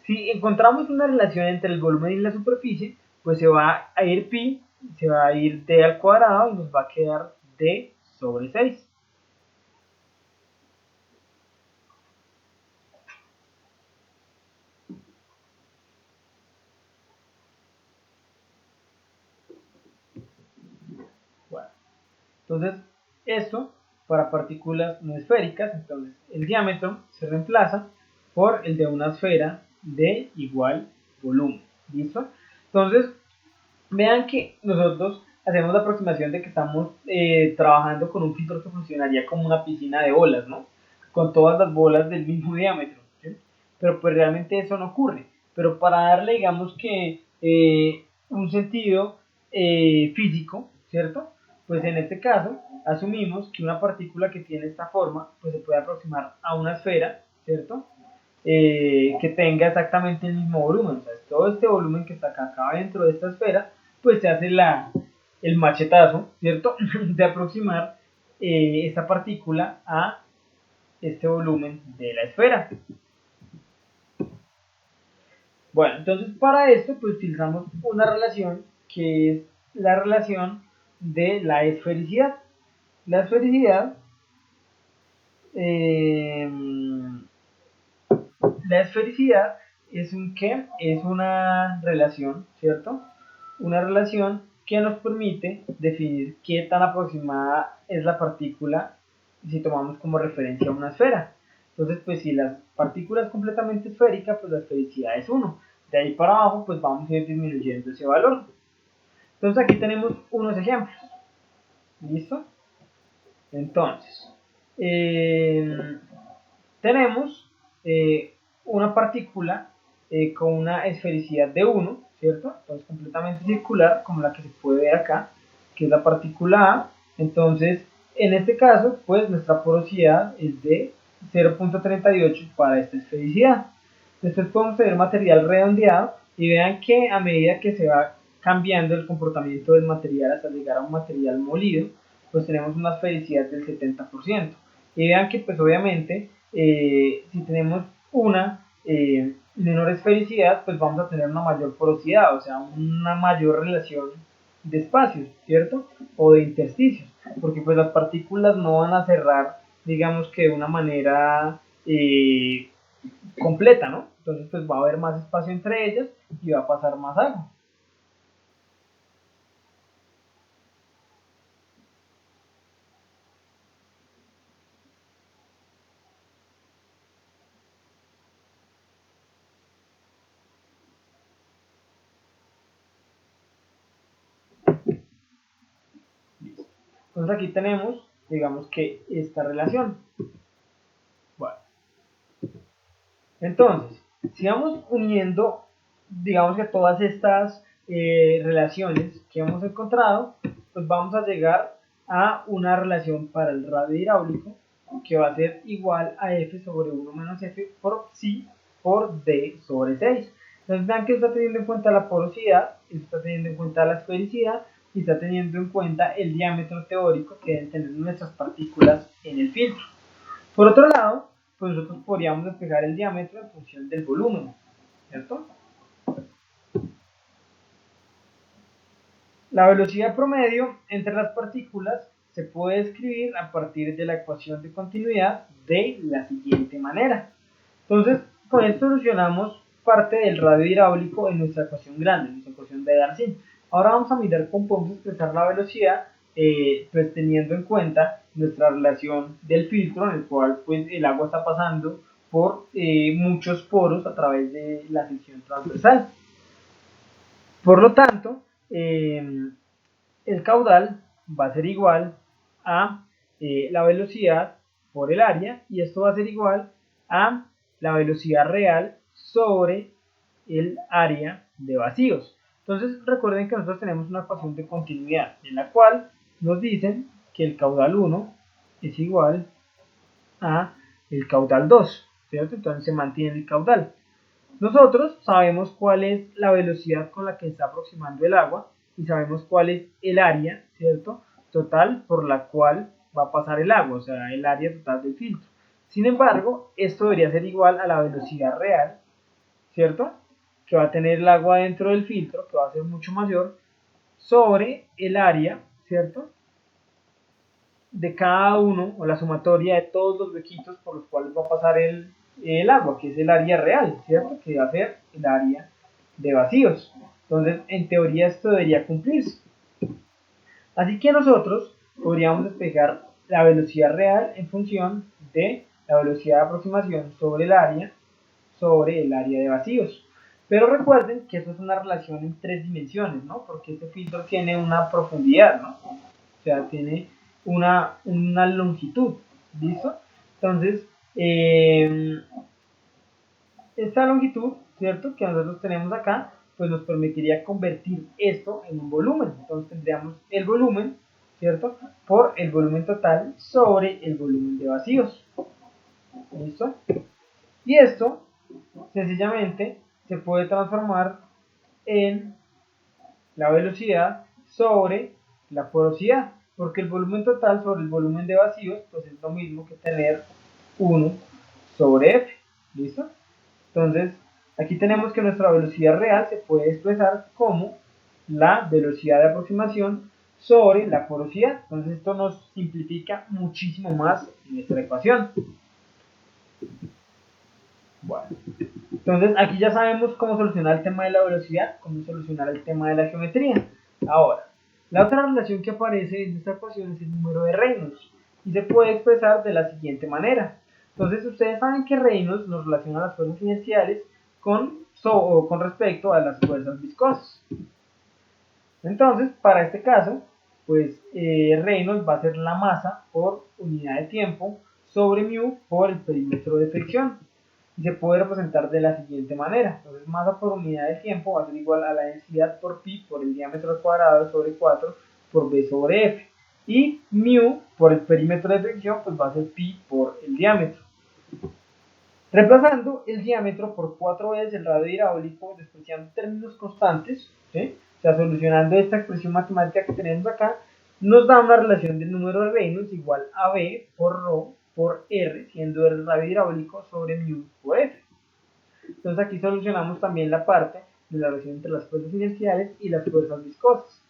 Si encontramos una relación entre el volumen y la superficie, pues se va a ir pi, se va a ir d al cuadrado y nos va a quedar d sobre 6. Bueno, entonces, esto para partículas no esféricas, entonces el diámetro se reemplaza por el de una esfera de igual volumen. ¿Listo? Entonces, vean que nosotros hacemos la aproximación de que estamos trabajando con un filtro que funcionaría como una piscina de bolas, ¿no? Con todas las bolas del mismo diámetro, ¿sí? Pero pues realmente eso no ocurre. Pero para darle, digamos que, un sentido físico, ¿cierto? Pues en este caso, asumimos que una partícula que tiene esta forma, pues se puede aproximar a una esfera, ¿cierto? Que tenga exactamente el mismo volumen. O sea, todo este volumen que está acá dentro de esta esfera, pues se hace el machetazo, ¿cierto? De aproximar esta partícula a este volumen de la esfera. Bueno, entonces para esto pues utilizamos una relación que es la relación de la esfericidad. La esfericidad eh, La esfericidad es es una relación, ¿cierto? Una relación que nos permite definir qué tan aproximada es la partícula si tomamos como referencia una esfera. Entonces, pues si la partícula es completamente esférica, pues la esfericidad es 1. De ahí para abajo, pues vamos a ir disminuyendo ese valor. Entonces aquí tenemos unos ejemplos. ¿Listo? Entonces, eh, tenemos una partícula con una esfericidad de 1, ¿cierto? Entonces completamente circular, como la que se puede ver acá, que es la partícula A. Entonces, en este caso, pues nuestra porosidad es de 0.38 para esta esfericidad. Después podemos tener material redondeado y vean que a medida que se va cambiando el comportamiento del material hasta llegar a un material molido, pues tenemos una esfericidad del 70%. Y vean que pues obviamente si tenemos una menor esfericidad, pues vamos a tener una mayor porosidad, o sea, una mayor relación de espacios, ¿cierto? O de intersticios, porque pues las partículas no van a cerrar, digamos que de una manera completa, ¿no? Entonces pues va a haber más espacio entre ellas y va a pasar más agua. Entonces aquí tenemos, digamos que esta relación. Bueno, entonces, si vamos uniendo, digamos que todas estas relaciones que hemos encontrado, pues vamos a llegar a una relación para el radio hidráulico que va a ser igual a F sobre 1 menos F por psi por D sobre 6. Entonces vean que está teniendo en cuenta la porosidad, está teniendo en cuenta la esfericidad y está teniendo en cuenta el diámetro teórico que deben tener nuestras partículas en el filtro. Por otro lado, pues nosotros podríamos despejar el diámetro en función del volumen, ¿cierto? La velocidad promedio entre las partículas se puede escribir a partir de la ecuación de continuidad de la siguiente manera. Entonces, con esto solucionamos parte del radio hidráulico en nuestra ecuación grande, en nuestra ecuación de Darcy. Ahora vamos a mirar cómo podemos expresar la velocidad, pues teniendo en cuenta nuestra relación del filtro, en el cual pues, el agua está pasando por muchos poros a través de la sección transversal. Por lo tanto, el caudal va a ser igual a la velocidad por el área, y esto va a ser igual a la velocidad real sobre el área de vacíos. Entonces recuerden que nosotros tenemos una ecuación de continuidad en la cual nos dicen que el caudal 1 es igual a el caudal 2, ¿cierto? Entonces se mantiene el caudal. Nosotros sabemos cuál es la velocidad con la que está aproximando el agua y sabemos cuál es el área, ¿cierto? Total por la cual va a pasar el agua, o sea, el área total del filtro. Sin embargo, esto debería ser igual a la velocidad real, ¿cierto? Que va a tener el agua dentro del filtro, que va a ser mucho mayor, sobre el área, ¿cierto? De cada uno, o la sumatoria de todos los huequitos por los cuales va a pasar el agua, que es el área real, ¿cierto? Que va a ser el área de vacíos. Entonces, en teoría esto debería cumplirse. Así que nosotros podríamos despejar la velocidad real en función de la velocidad de aproximación sobre el área de vacíos. Pero recuerden que esto es una relación en 3 dimensiones, ¿no? Porque este filtro tiene una profundidad, ¿no? O sea, tiene una longitud, ¿listo? Entonces, esta longitud, ¿cierto? Que nosotros tenemos acá, pues nos permitiría convertir esto en un volumen. Entonces tendríamos el volumen, ¿cierto? Por el volumen total sobre el volumen de vacíos. ¿Listo? Y esto, sencillamente, se puede transformar en la velocidad sobre la porosidad, porque el volumen total sobre el volumen de vacíos, pues es lo mismo que tener 1 sobre F. ¿Listo? Entonces, aquí tenemos que nuestra velocidad real se puede expresar como la velocidad de aproximación sobre la porosidad. Entonces, esto nos simplifica muchísimo más nuestra ecuación. Bueno, entonces aquí ya sabemos cómo solucionar el tema de la velocidad, cómo solucionar el tema de la geometría. Ahora, la otra relación que aparece en esta ecuación es el número de Reynolds y se puede expresar de la siguiente manera. Entonces ustedes saben que Reynolds nos relaciona las fuerzas inerciales con respecto a las fuerzas viscosas. Entonces, para este caso, pues Reynolds va a ser la masa por unidad de tiempo sobre mu por el perímetro de fricción. Y se puede representar de la siguiente manera. Entonces, masa por unidad de tiempo va a ser igual a la densidad por pi por el diámetro al cuadrado sobre 4 por b sobre f. Y mu por el perímetro de fricción, pues va a ser pi por el diámetro. Reemplazando el diámetro por 4 veces el radio hidráulico, despreciando términos constantes, ¿sí? O sea, solucionando esta expresión matemática que tenemos acá, nos da una relación del número de Reynolds igual a B por ρ por R, siendo el radio hidráulico sobre mu por F. Entonces aquí solucionamos también la parte de la relación entre las fuerzas inerciales y las fuerzas viscosas.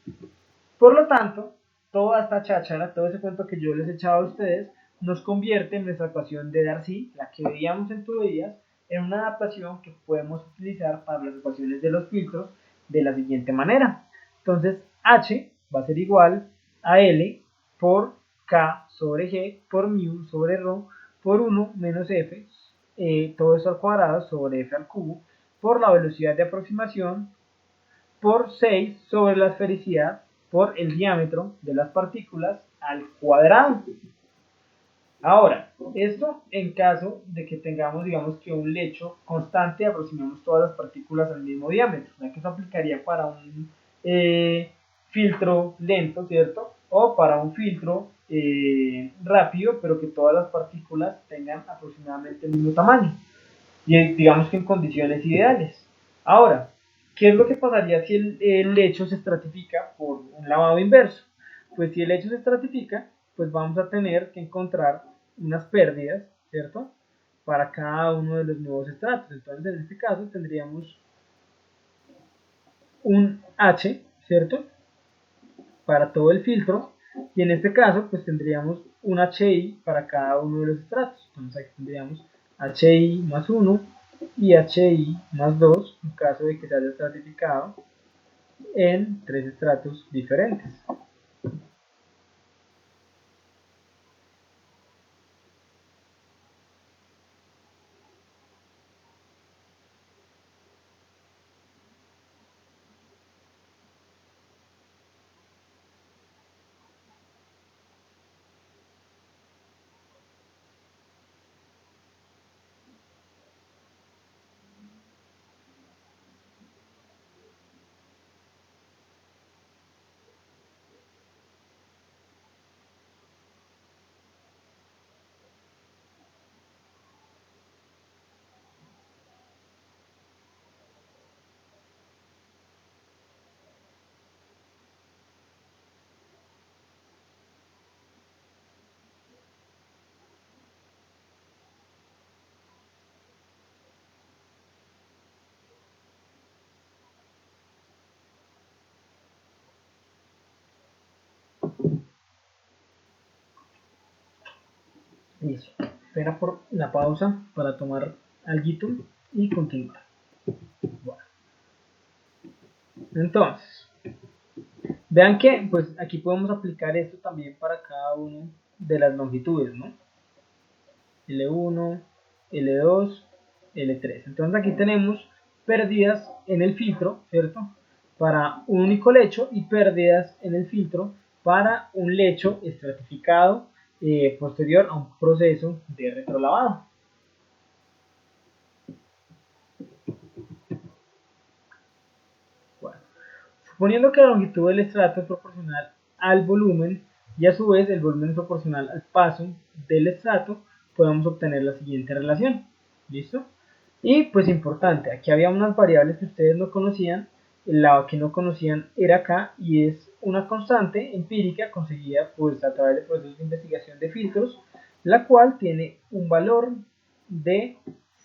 Por lo tanto, toda esta cháchara, todo ese cuento que yo les he echado a ustedes, nos convierte en nuestra ecuación de Darcy, la que veíamos en tuberías, en una adaptación que podemos utilizar para las ecuaciones de los filtros de la siguiente manera. Entonces, H va a ser igual a L por K sobre G por mu sobre ρ por 1 menos F, todo eso al cuadrado sobre F al cubo, por la velocidad de aproximación por 6 sobre la esfericidad por el diámetro de las partículas al cuadrado. Ahora, esto en caso de que tengamos, digamos que un lecho constante, aproximamos todas las partículas al mismo diámetro, ya que eso aplicaría para un filtro lento, ¿cierto? O para un filtro rápido, pero que todas las partículas tengan aproximadamente el mismo tamaño, y digamos que en condiciones ideales. Ahora, ¿qué es lo que pasaría si el lecho se estratifica por un lavado inverso? Pues si el lecho se estratifica, pues vamos a tener que encontrar unas pérdidas, ¿cierto? Para cada uno de los nuevos estratos. Entonces, en este caso tendríamos un H, ¿cierto? Para todo el filtro. Y en este caso, pues tendríamos un HI para cada uno de los estratos. Entonces aquí tendríamos HI más 1 y HI más 2 en caso de que se haya estratificado en 3 estratos diferentes. Listo. Espera por la pausa para tomar alguito y continuar. Bueno. Entonces, vean que pues aquí podemos aplicar esto también para cada uno de las longitudes, ¿no? L1, L2, L3. Entonces aquí tenemos pérdidas en el filtro, ¿cierto? Para un único lecho y pérdidas en el filtro para un lecho estratificado posterior a un proceso de retrolavado. Bueno, suponiendo que la longitud del estrato es proporcional al volumen y a su vez el volumen es proporcional al paso del estrato, podemos obtener la siguiente relación. ¿Listo? Y pues importante, aquí había unas variables que ustedes no conocían, la que no conocían era acá y es una constante empírica conseguida pues a través de procesos de investigación de filtros, la cual tiene un valor de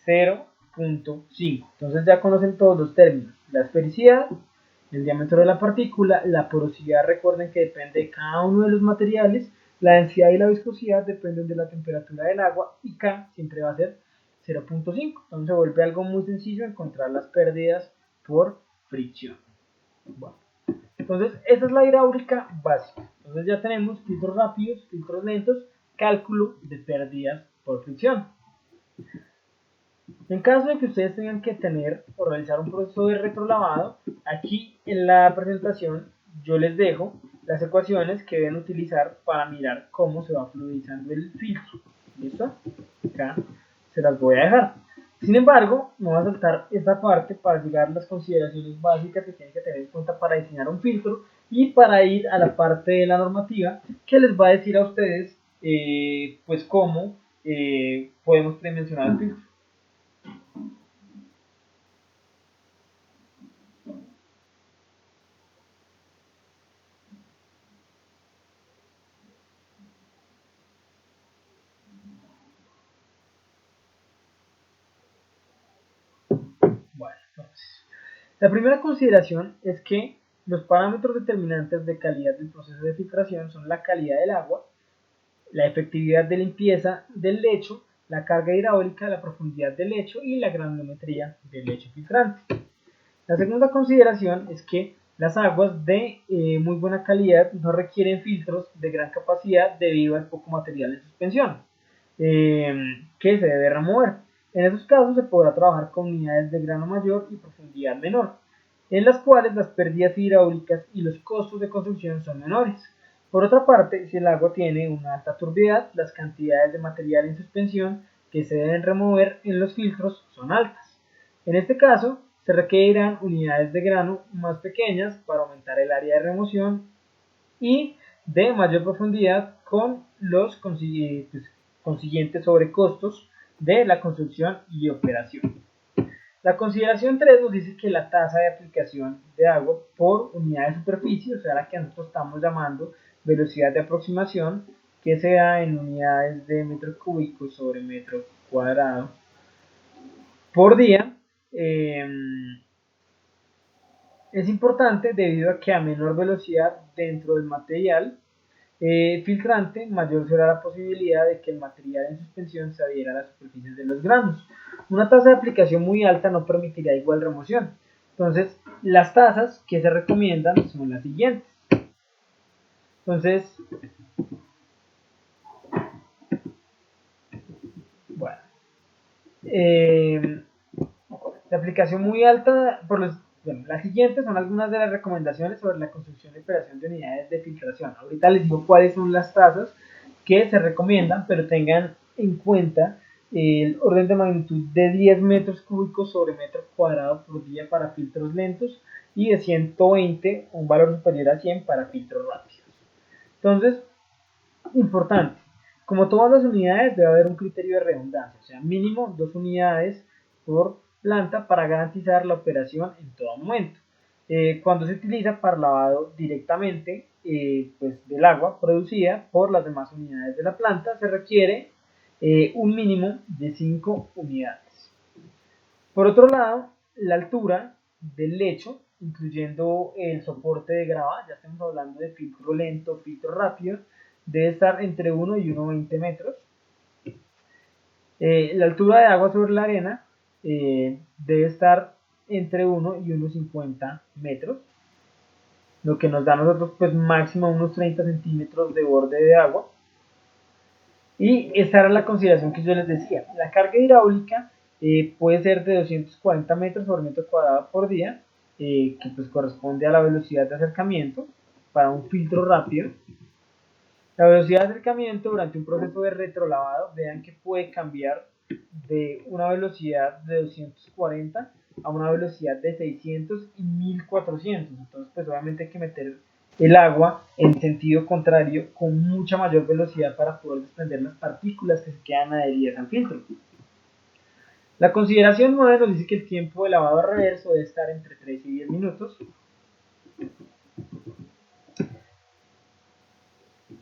0.5. Entonces ya conocen todos los términos, la esfericidad, el diámetro de la partícula, la porosidad, recuerden que depende de cada uno de los materiales, la densidad y la viscosidad dependen de la temperatura del agua y K siempre va a ser 0.5. Entonces se vuelve algo muy sencillo encontrar las pérdidas por fricción. Bueno, entonces esa es la hidráulica básica. Entonces ya tenemos filtros rápidos, filtros lentos, cálculo de pérdidas por fricción. En caso de que ustedes tengan que tener o realizar un proceso de retrolavado, aquí en la presentación yo les dejo las ecuaciones que deben utilizar para mirar cómo se va fluidizando el filtro. ¿Listo? Acá se las voy a dejar. Sin embargo, me voy a saltar esta parte para llegar a las consideraciones básicas que tienen que tener en cuenta para diseñar un filtro y para ir a la parte de la normativa que les va a decir a ustedes pues cómo podemos predimensionar el filtro. Bueno, entonces, la primera consideración es que los parámetros determinantes de calidad del proceso de filtración son la calidad del agua, la efectividad de limpieza del lecho, la carga hidráulica, la profundidad del lecho y la granulometría del lecho filtrante. La segunda consideración es que las aguas de muy buena calidad no requieren filtros de gran capacidad debido al poco material de suspensión que se debe remover. En esos casos se podrá trabajar con unidades de grano mayor y profundidad menor, en las cuales las pérdidas hidráulicas y los costos de construcción son menores. Por otra parte, si el agua tiene una alta turbidez, las cantidades de material en suspensión que se deben remover en los filtros son altas. En este caso, se requerirán unidades de grano más pequeñas para aumentar el área de remoción y de mayor profundidad con los consiguientes sobrecostos de la construcción y operación. La consideración 3 nos dice que la tasa de aplicación de agua por unidad de superficie, o sea, la que nosotros estamos llamando velocidad de aproximación, que se da en unidades de metro cúbico sobre metro cuadrado por día, es importante debido a que a menor velocidad dentro del material filtrante, mayor será la posibilidad de que el material en suspensión se adhiera a las superficies de los granos. Una tasa de aplicación muy alta no permitirá igual remoción. Entonces, las tasas que se recomiendan son las siguientes. Entonces, bueno, la aplicación muy alta, bueno, las siguientes son algunas de las recomendaciones sobre la construcción y operación de unidades de filtración. Ahorita les digo cuáles son las tasas que se recomiendan, pero tengan en cuenta el orden de magnitud de 10 metros cúbicos sobre metro cuadrado por día para filtros lentos y de 120, un valor superior a 100 para filtros rápidos. Entonces, importante, como todas las unidades debe haber un criterio de redundancia, o sea, mínimo 2 unidades por planta para garantizar la operación en todo momento. Cuando se utiliza para lavado directamente pues, del agua producida por las demás unidades de la planta, se requiere un mínimo de 5 unidades. Por otro lado, la altura del lecho, incluyendo el soporte de grava, ya estamos hablando de filtro lento, filtro rápido, debe estar entre 1 y 1,20 metros. La altura de agua sobre la arena debe estar entre 1 y 1,50 metros, lo que nos da a nosotros pues máximo unos 30 centímetros de borde de agua. Y esa era la consideración que yo les decía. La carga hidráulica puede ser de 240 metros por metro cuadrado por día, que pues corresponde a la velocidad de acercamiento para un filtro rápido. La velocidad de acercamiento durante un proceso de retrolavado, vean que puede cambiar de una velocidad de 240 a una velocidad de 600 y 1400. Entonces, pues obviamente hay que meter el agua en sentido contrario con mucha mayor velocidad para poder desprender las partículas que se quedan adheridas al filtro. La consideración 9 nos dice que el tiempo de lavado reverso debe estar entre 3 y 10 minutos.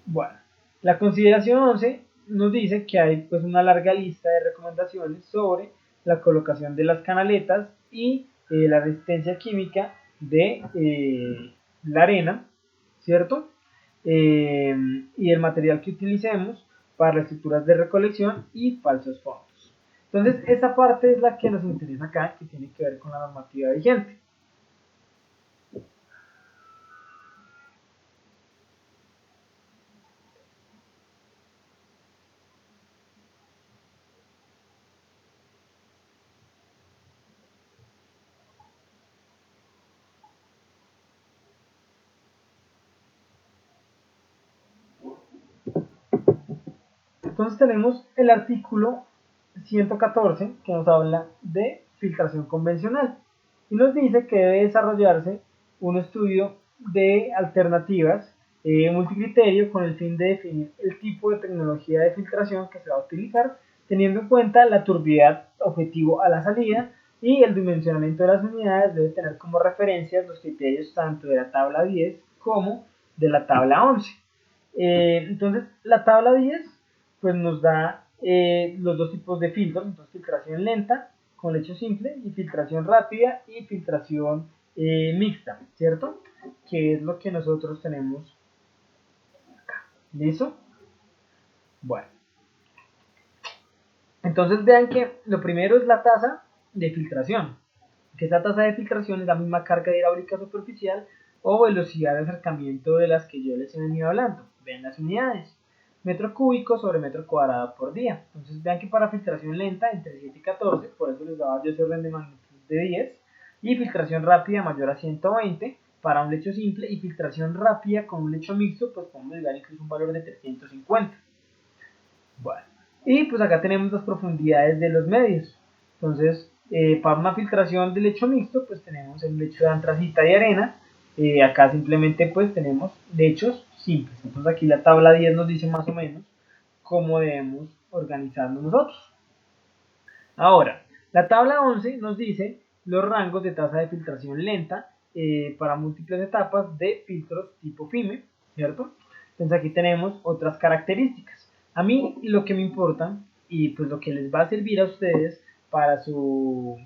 Bueno, la consideración 11 nos dice que hay pues una larga lista de recomendaciones sobre la colocación de las canaletas y la resistencia química de la arena, ¿cierto? Y el material que utilicemos para las estructuras de recolección y falsos fondos. Entonces, esa parte es la que nos interesa acá, que tiene que ver con la normativa vigente. Entonces tenemos el artículo 114 que nos habla de filtración convencional y nos dice que debe desarrollarse un estudio de alternativas multicriterio con el fin de definir el tipo de tecnología de filtración que se va a utilizar, teniendo en cuenta la turbidez objetivo a la salida y el dimensionamiento de las unidades. Debe tener como referencias los criterios tanto de la tabla 10 como de la tabla 11. Entonces la tabla 10 pues nos da los dos tipos de filtros, entonces filtración lenta con lecho simple y filtración rápida y filtración mixta, ¿cierto? Que es lo que nosotros tenemos acá. ¿Listo? Bueno. Entonces vean que lo primero es la tasa de filtración, que esta tasa de filtración es la misma carga hidráulica superficial o velocidad de acercamiento de las que yo les he venido hablando. Vean las unidades. Metro cúbico sobre metro cuadrado por día. Entonces vean que para filtración lenta entre 7 y 14, por eso les daba yo ese orden de magnitud de 10, y filtración rápida mayor a 120 para un lecho simple, y filtración rápida con un lecho mixto, pues podemos llegar incluso a un valor de 350. Bueno, y pues acá tenemos las profundidades de los medios. Entonces, para una filtración de lecho mixto, pues tenemos el lecho de antracita y arena. Acá simplemente pues tenemos lechos simples. Entonces aquí la tabla 10 nos dice más o menos cómo debemos organizarnos nosotros. Ahora, la tabla 11 nos dice los rangos de tasa de filtración lenta para múltiples etapas de filtros tipo FIME, ¿cierto? Entonces aquí tenemos otras características. A mí lo que me importa y pues lo que les va a servir a ustedes para su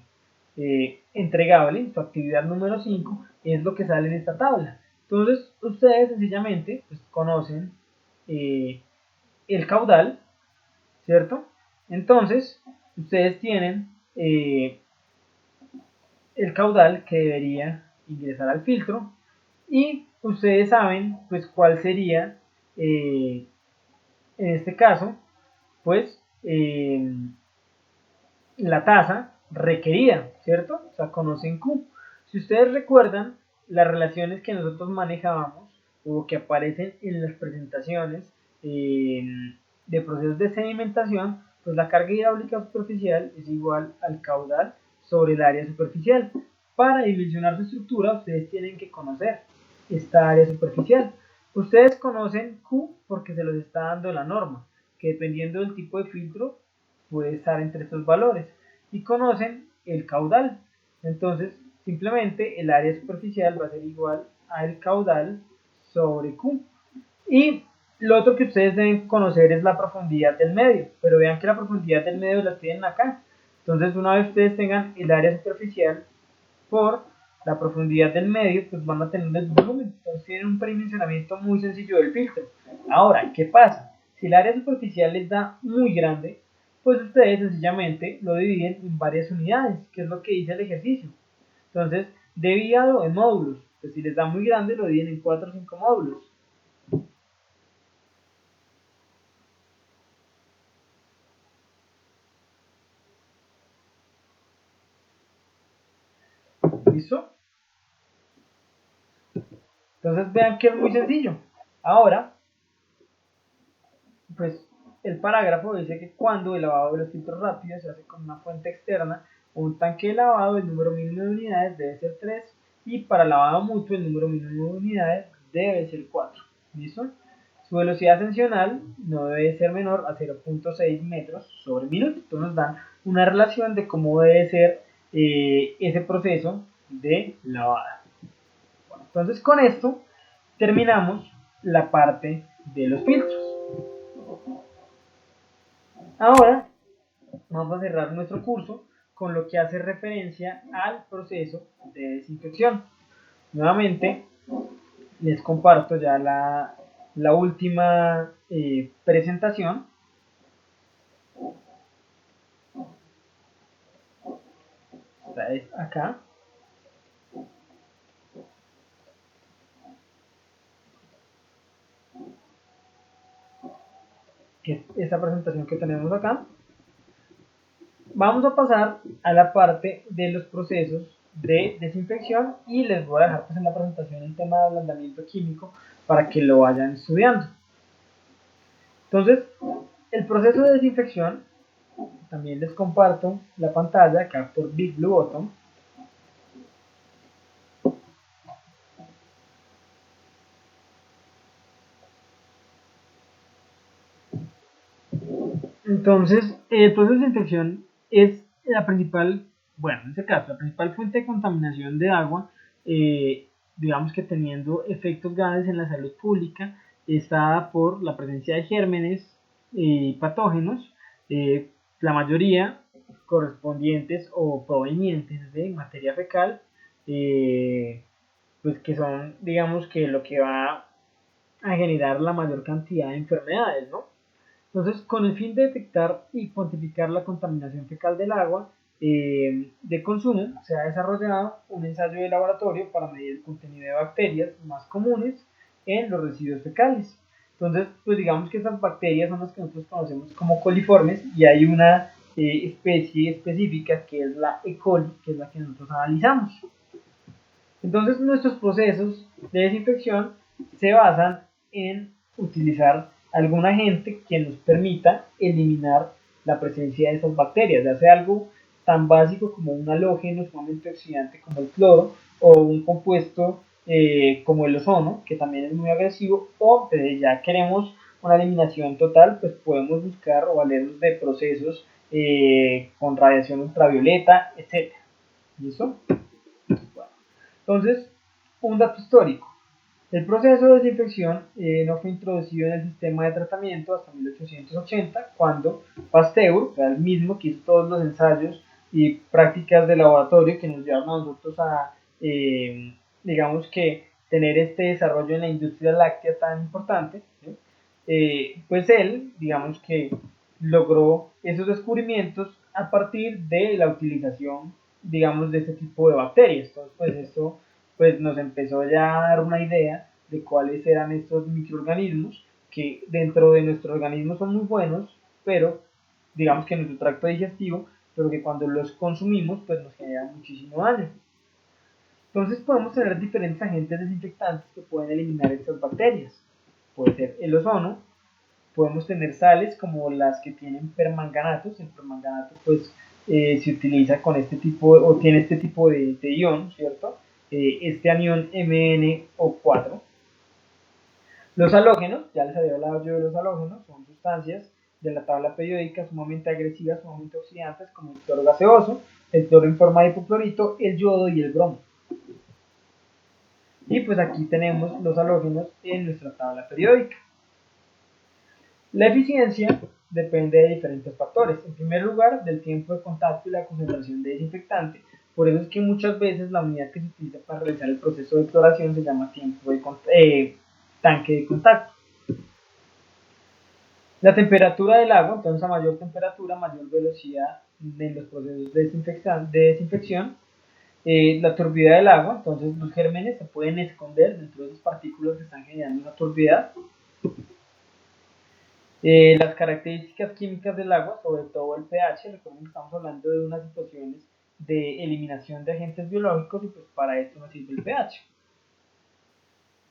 entregable, su actividad número 5, es lo que sale en esta tabla. Entonces ustedes sencillamente pues, conocen el caudal, ¿cierto? Entonces ustedes tienen el caudal que debería ingresar al filtro y ustedes saben pues cuál sería en este caso pues la tasa requerida, ¿cierto? O sea, conocen Q. Si ustedes recuerdan las relaciones que nosotros manejábamos o que aparecen en las presentaciones de procesos de sedimentación, pues la carga hidráulica superficial es igual al caudal sobre el área superficial. Para dimensionar su estructura, ustedes tienen que conocer esta área superficial. Ustedes conocen Q porque se los está dando la norma, que dependiendo del tipo de filtro puede estar entre estos valores, y conocen el caudal. Entonces, simplemente el área superficial va a ser igual al caudal sobre Q. Y lo otro que ustedes deben conocer es la profundidad del medio, pero vean que la profundidad del medio la tienen acá. Entonces, una vez ustedes tengan el área superficial por la profundidad del medio, pues van a tener el volumen. Entonces tienen un predimensionamiento muy sencillo del filtro. Ahora, ¿qué pasa? Si el área superficial les da muy grande, pues ustedes sencillamente lo dividen en varias unidades, que es lo que dice el ejercicio. Entonces, dividido en módulos. Pues si les da muy grande, lo dividen en 4 o 5 módulos. ¿Listo? Entonces vean que es muy sencillo. Ahora, pues el parágrafo dice que cuando el lavado de los filtros rápidos se hace con una fuente externa o un tanque de lavado, el número mínimo de unidades debe ser 3 y para lavado mutuo el número mínimo de unidades debe ser 4. ¿Listo? Su velocidad ascensional no debe ser menor a 0.6 metros sobre minuto. Entonces nos dan una relación de cómo debe ser ese proceso de lavado. Bueno, entonces con esto terminamos la parte de los filtros. Ahora vamos a cerrar nuestro curso con lo que hace referencia al proceso de desinfección. Nuevamente les comparto ya la última presentación. Esta es acá. Que es esta presentación que tenemos acá. Vamos a pasar a la parte de los procesos de desinfección y les voy a dejar pues en la presentación el tema de ablandamiento químico para que lo vayan estudiando. Entonces, el proceso de desinfección, también les comparto la pantalla acá por Big Blue Button. Entonces, el proceso de desinfección es la principal, bueno, en este caso, la principal fuente de contaminación de agua, digamos que teniendo efectos graves en la salud pública, está por la presencia de gérmenes y patógenos, la mayoría correspondientes o provenientes de materia fecal, pues que son, digamos que lo que va a generar la mayor cantidad de enfermedades, ¿no? Entonces, con el fin de detectar y cuantificar la contaminación fecal del agua de consumo, se ha desarrollado un ensayo de laboratorio para medir el contenido de bacterias más comunes en los residuos fecales. Entonces, pues digamos que estas bacterias son las que nosotros conocemos como coliformes y hay una especie específica que es la E. coli, que es la que nosotros analizamos. Entonces, nuestros procesos de desinfección se basan en utilizar algún agente que nos permita eliminar la presencia de esas bacterias, ya sea algo tan básico como un halógeno sumamente oxidante como el cloro o un compuesto como el ozono, que también es muy agresivo, o ya queremos una eliminación total, pues podemos buscar o valernos de procesos con radiación ultravioleta, etc. ¿Listo? Entonces, un dato histórico. El proceso de desinfección no fue introducido en el sistema de tratamiento hasta 1880, cuando Pasteur, que era el mismo que hizo todos los ensayos y prácticas de laboratorio que nos llevaron a nosotros a, digamos que, tener este desarrollo en la industria láctea tan importante, ¿sí? Pues él, digamos que, logró esos descubrimientos a partir de la utilización, digamos, de este tipo de bacterias. Entonces, pues esto pues nos empezó ya a dar una idea de cuáles eran estos microorganismos que dentro de nuestro organismo son muy buenos, pero digamos que en nuestro tracto digestivo, pero que cuando los consumimos pues nos generan muchísimo daño. Entonces podemos tener diferentes agentes desinfectantes que pueden eliminar estas bacterias. Puede ser el ozono, podemos tener sales como las que tienen permanganatos. El permanganato pues se utiliza con este tipo o tiene este tipo de ion, ¿cierto? Este anión MnO4. Los halógenos, ya les había hablado yo de los halógenos, son sustancias de la tabla periódica sumamente agresivas, sumamente oxidantes, como el cloro gaseoso, el cloro en forma de hipoclorito, el yodo y el bromo. Y pues aquí tenemos los halógenos en nuestra tabla periódica. La eficiencia depende de diferentes factores. En primer lugar, del tiempo de contacto y la concentración de desinfectante. Por eso es que muchas veces la unidad que se utiliza para realizar el proceso de cloración se llama tanque de contacto. La temperatura del agua, entonces a mayor temperatura, mayor velocidad en los procesos de desinfección. La turbidez del agua, entonces los gérmenes se pueden esconder dentro de esas partículas que están generando una turbidez. Las características químicas del agua, sobre todo el pH, recuerden que estamos hablando de unas situaciones de eliminación de agentes biológicos y pues para esto nos sirve el pH.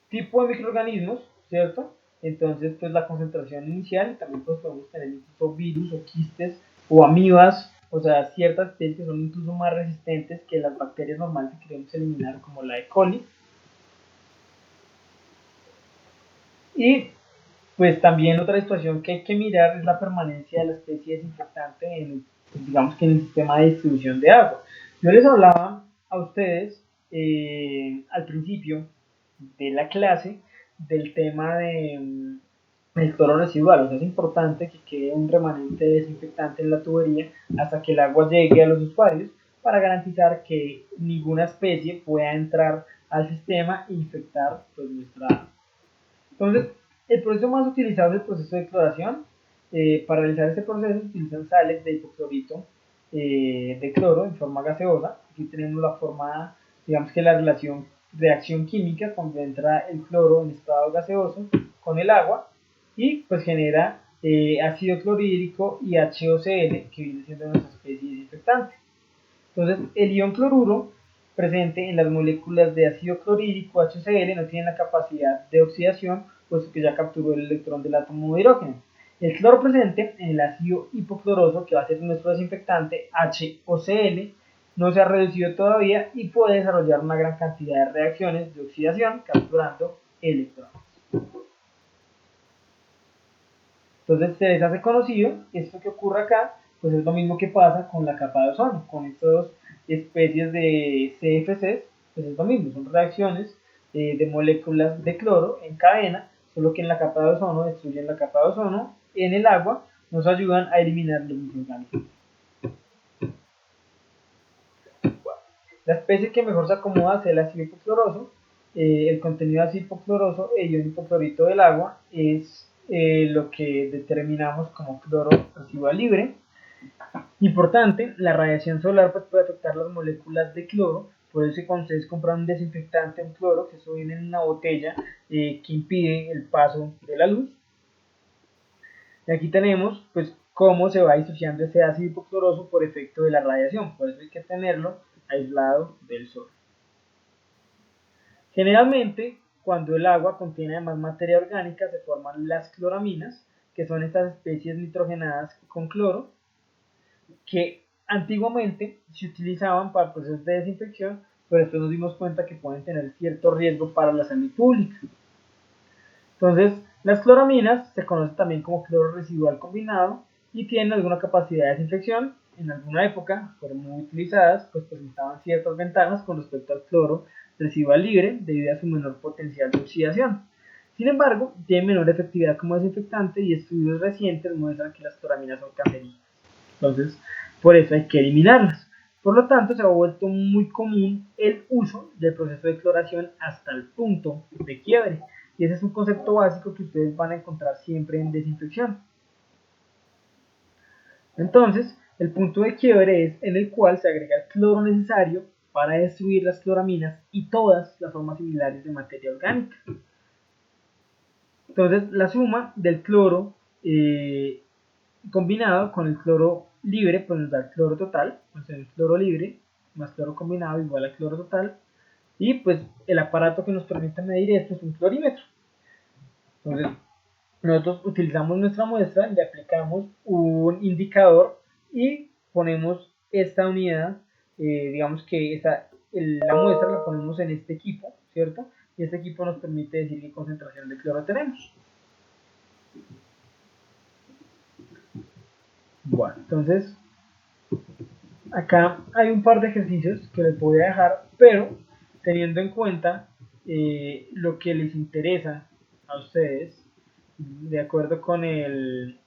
Tipo de microorganismos, ¿cierto? Entonces pues la concentración inicial, también pues podemos tener incluso virus o quistes o amibas, o sea, ciertas especies que son incluso más resistentes que las bacterias normales que queremos eliminar, como la E. coli. Y pues también otra situación que hay que mirar es la permanencia de la especie desinfectante en, digamos que en el sistema de distribución de agua. Yo les hablaba a ustedes al principio de la clase del tema de el cloro residual. O sea, es importante que quede un remanente de desinfectante en la tubería hasta que el agua llegue a los usuarios para garantizar que ninguna especie pueda entrar al sistema e infectar pues, nuestra agua. Entonces, el proceso más utilizado es el proceso de cloración. Para realizar este proceso se utilizan sales de hipoclorito de cloro en forma gaseosa. Aquí tenemos la forma, digamos que la reacción química cuando entra el cloro en estado gaseoso con el agua y pues genera ácido clorhídrico y HOCl, que viene siendo nuestra especie desinfectante. Entonces, el ion cloruro presente en las moléculas de ácido clorhídrico HCl no tiene la capacidad de oxidación, puesto que ya capturó el electrón del átomo de hidrógeno. El cloro presente en el ácido hipocloroso, que va a ser nuestro desinfectante HOCl, no se ha reducido todavía y puede desarrollar una gran cantidad de reacciones de oxidación capturando electrones. Entonces se les hace conocido esto que ocurre acá, pues es lo mismo que pasa con la capa de ozono, con estas dos especies de CFCs, pues es lo mismo, son reacciones de moléculas de cloro en cadena, solo que en la capa de ozono destruyen la capa de ozono, en el agua nos ayudan a eliminar los microorganismos. La especie que mejor se acomoda es el ácido hipocloroso. El contenido de ácido hipocloroso e ion hipoclorito del agua es lo que determinamos como cloro residual libre. Importante, la radiación solar pues, puede afectar las moléculas de cloro, por eso cuando ustedes compran un desinfectante, un cloro, que eso viene en una botella que impide el paso de la luz. Y aquí tenemos pues cómo se va disociando ese ácido hipocloroso por efecto de la radiación, por eso hay que tenerlo aislado del sol. Generalmente, cuando el agua contiene además materia orgánica, se forman las cloraminas, que son estas especies nitrogenadas con cloro, que antiguamente se utilizaban para procesos de desinfección, pero después nos dimos cuenta que pueden tener cierto riesgo para la salud pública. Entonces, las cloraminas se conocen también como cloro residual combinado y tienen alguna capacidad de desinfección. En alguna época fueron muy utilizadas, pues presentaban ciertas ventajas con respecto al cloro residual libre debido a su menor potencial de oxidación. Sin embargo, tienen menor efectividad como desinfectante y estudios recientes muestran que las cloraminas son cancerígenas. Entonces, por eso hay que eliminarlas. Por lo tanto, se ha vuelto muy común el uso del proceso de cloración hasta el punto de quiebre. Y ese es un concepto básico que ustedes van a encontrar siempre en desinfección. Entonces, el punto de quiebre es en el cual se agrega el cloro necesario para destruir las cloraminas y todas las formas similares de materia orgánica. Entonces, la suma del cloro combinado con el cloro libre, pues nos da el cloro total, o sea, el cloro libre más cloro combinado igual al cloro total, y pues el aparato que nos permite medir esto es un clorímetro. Entonces, nosotros utilizamos nuestra muestra, le aplicamos un indicador y ponemos esta unidad, digamos que la muestra la ponemos en este equipo, ¿cierto? Y este equipo nos permite decir qué concentración de cloro tenemos. Bueno, entonces acá hay un par de ejercicios que les voy a dejar, pero teniendo en cuenta lo que les interesa a ustedes, de acuerdo con el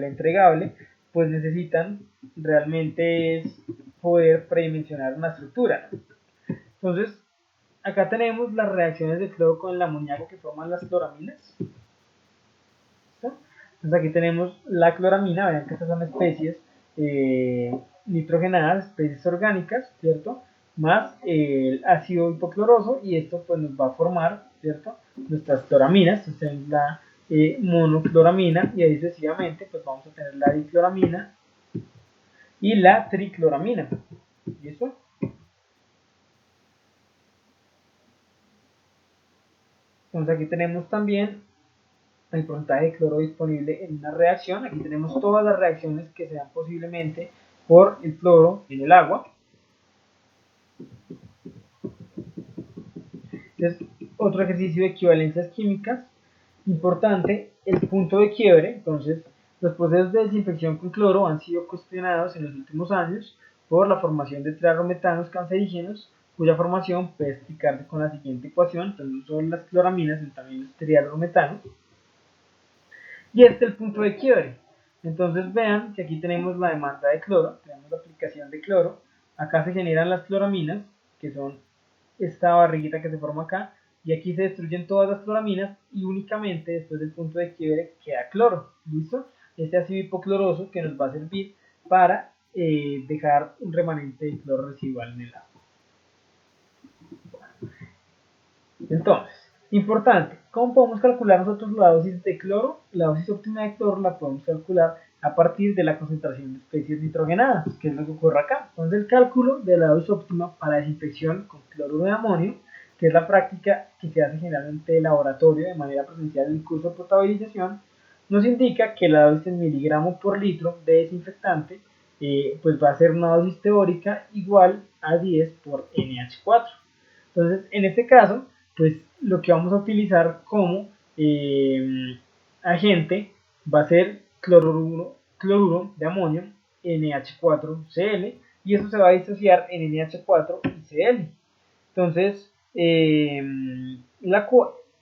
entregable, pues necesitan realmente es poder predimensionar una estructura. Entonces, acá tenemos las reacciones de cloro con el amoníaco que forman las cloraminas. Entonces aquí tenemos la cloramina, vean que estas son especies nitrogenadas, especies orgánicas, ¿cierto? Más el ácido hipocloroso, y esto pues nos va a formar, ¿cierto? Nuestras cloraminas. Entonces tenemos la monocloramina, y ahí sucesivamente pues vamos a tener la dicloramina y la tricloramina. ¿Listo? Entonces aquí tenemos también el porcentaje de cloro disponible en una reacción. Aquí tenemos todas las reacciones que se dan posiblemente por el cloro en el agua. Entonces, otro ejercicio de equivalencias químicas importante, el punto de quiebre. Entonces, los procesos de desinfección con cloro han sido cuestionados en los últimos años por la formación de triarometanos cancerígenos, cuya formación puede explicarse con la siguiente ecuación. Entonces, no solo las cloraminas, sino también los triarometanos. Y este es el punto de quiebre. Entonces vean que aquí tenemos la demanda de cloro, tenemos la aplicación de cloro, acá se generan las cloraminas, que son esta barriguita que se forma acá, y aquí se destruyen todas las cloraminas y únicamente después del punto de quiebre queda cloro. ¿Listo? Este ácido hipocloroso que nos va a servir para dejar un remanente de cloro residual en el agua. Entonces, importante, ¿cómo podemos calcular nosotros la dosis de cloro? La dosis óptima de cloro la podemos calcular a partir de la concentración de especies nitrogenadas, que es lo que ocurre acá. Entonces, el cálculo de la dosis óptima para desinfección con cloruro de amonio, que es la práctica que se hace generalmente en laboratorio de manera presencial en el curso de potabilización, nos indica que la dosis en miligramos por litro de desinfectante pues va a ser una dosis teórica igual a 10 por NH4. Entonces, en este caso, pues lo que vamos a utilizar como agente va a ser cloruro de amonio NH4Cl, y eso se va a disociar en NH4 y Cl. Entonces,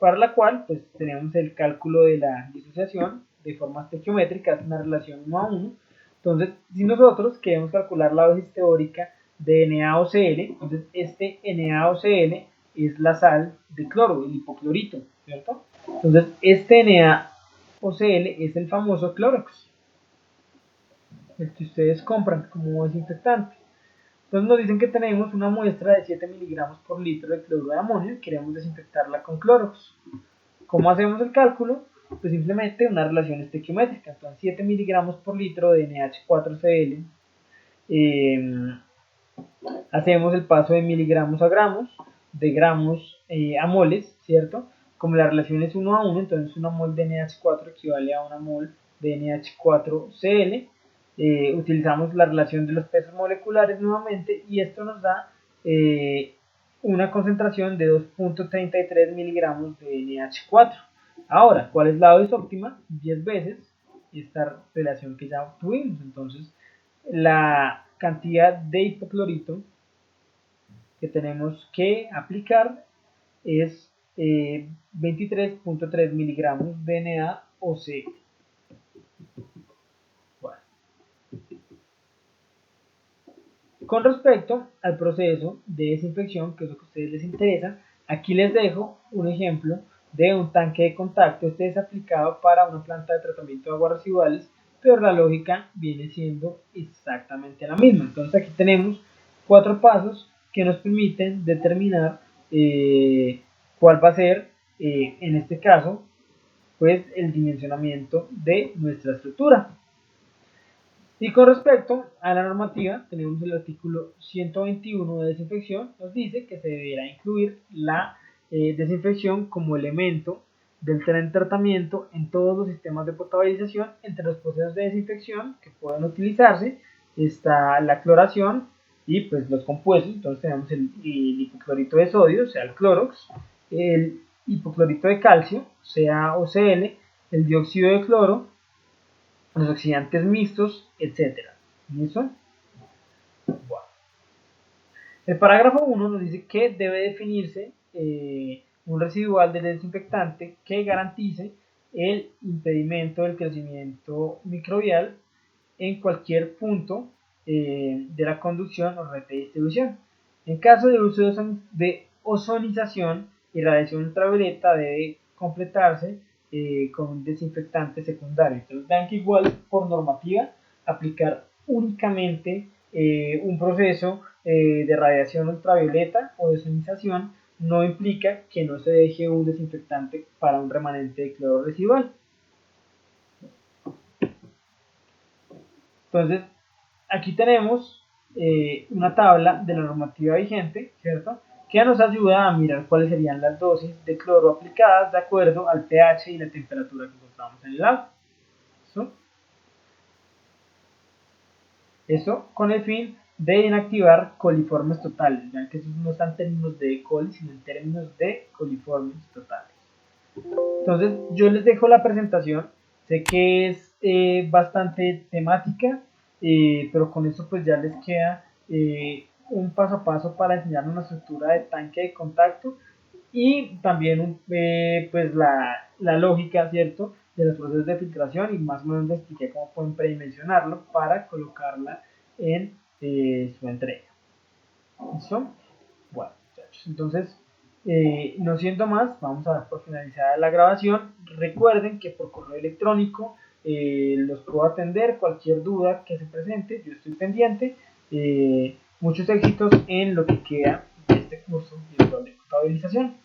para la cual pues tenemos el cálculo de la disociación de forma estequiométrica, es una relación 1 a 1. Entonces, si nosotros queremos calcular la dosis teórica de NaOCl, entonces este NaOCl es la sal de cloro, el hipoclorito, ¿cierto? Entonces, este NaOCl es el famoso Clorox, el que ustedes compran como desinfectante. Entonces nos dicen que tenemos una muestra de 7 miligramos por litro de cloruro de amonio y queremos desinfectarla con Clorox. ¿Cómo hacemos el cálculo? Pues simplemente una relación estequiométrica. Entonces 7 miligramos por litro de NH4Cl, hacemos el paso de miligramos a gramos, de gramos a moles, ¿cierto? Como la relación es 1 a 1, entonces una mol de NH4 equivale a una mol de NH4Cl. Utilizamos la relación de los pesos moleculares nuevamente, y esto nos da una concentración de 2.33 miligramos de NH4. Ahora, ¿cuál es la dosis óptima? 10 veces esta relación que ya obtuvimos. Entonces, la cantidad de hipoclorito que tenemos que aplicar es 23.3 miligramos de NaOC. Bueno. Con respecto al proceso de desinfección, que es lo que a ustedes les interesa, aquí les dejo un ejemplo de un tanque de contacto. Este es aplicado para una planta de tratamiento de aguas residuales, pero la lógica viene siendo exactamente la misma. Entonces aquí tenemos 4 pasos que nos permiten determinar cuál va a ser, en este caso, pues el dimensionamiento de nuestra estructura. Y con respecto a la normativa, tenemos el artículo 121 de desinfección, nos dice que se deberá incluir la desinfección como elemento del tren de tratamiento en todos los sistemas de potabilización. Entre los procesos de desinfección que pueden utilizarse está la cloración y pues los compuestos. Entonces tenemos el hipoclorito de sodio, o sea el Clorox, el hipoclorito de calcio, sea OCl, el dióxido de cloro, los oxidantes mixtos, etc. ¿Listo? Bueno. El parágrafo 1 nos dice que debe definirse un residual del desinfectante que garantice el impedimento del crecimiento microbial en cualquier punto de la conducción o red de distribución. En caso de uso de ozonización y radiación ultravioleta, debe completarse con un desinfectante secundario. Entonces vean que igual por normativa aplicar únicamente un proceso de radiación ultravioleta o de ozonización no implica que no se deje un desinfectante para un remanente de cloro residual. Entonces, aquí tenemos una tabla de la normativa vigente, ¿cierto? Que nos ayuda a mirar cuáles serían las dosis de cloro aplicadas de acuerdo al pH y la temperatura que encontramos en el agua. ¿Sí? Eso con el fin de inactivar coliformes totales, ya que esos no están en términos de coli, sino en términos de coliformes totales. Entonces, yo les dejo la presentación. Sé que es bastante temática, pero con eso pues ya les queda un paso a paso para enseñar una estructura de tanque de contacto y también pues la lógica, ¿cierto?, de los procesos de filtración, y más o menos les expliqué cómo pueden predimensionarlo para colocarla en su entrega. ¿Listo? Bueno, muchachos, entonces, no siendo más, vamos a dar por finalizada la grabación. Recuerden que por correo electrónico los puedo atender, cualquier duda que se presente, yo estoy pendiente. Muchos éxitos en lo que queda de este curso virtual de contabilización.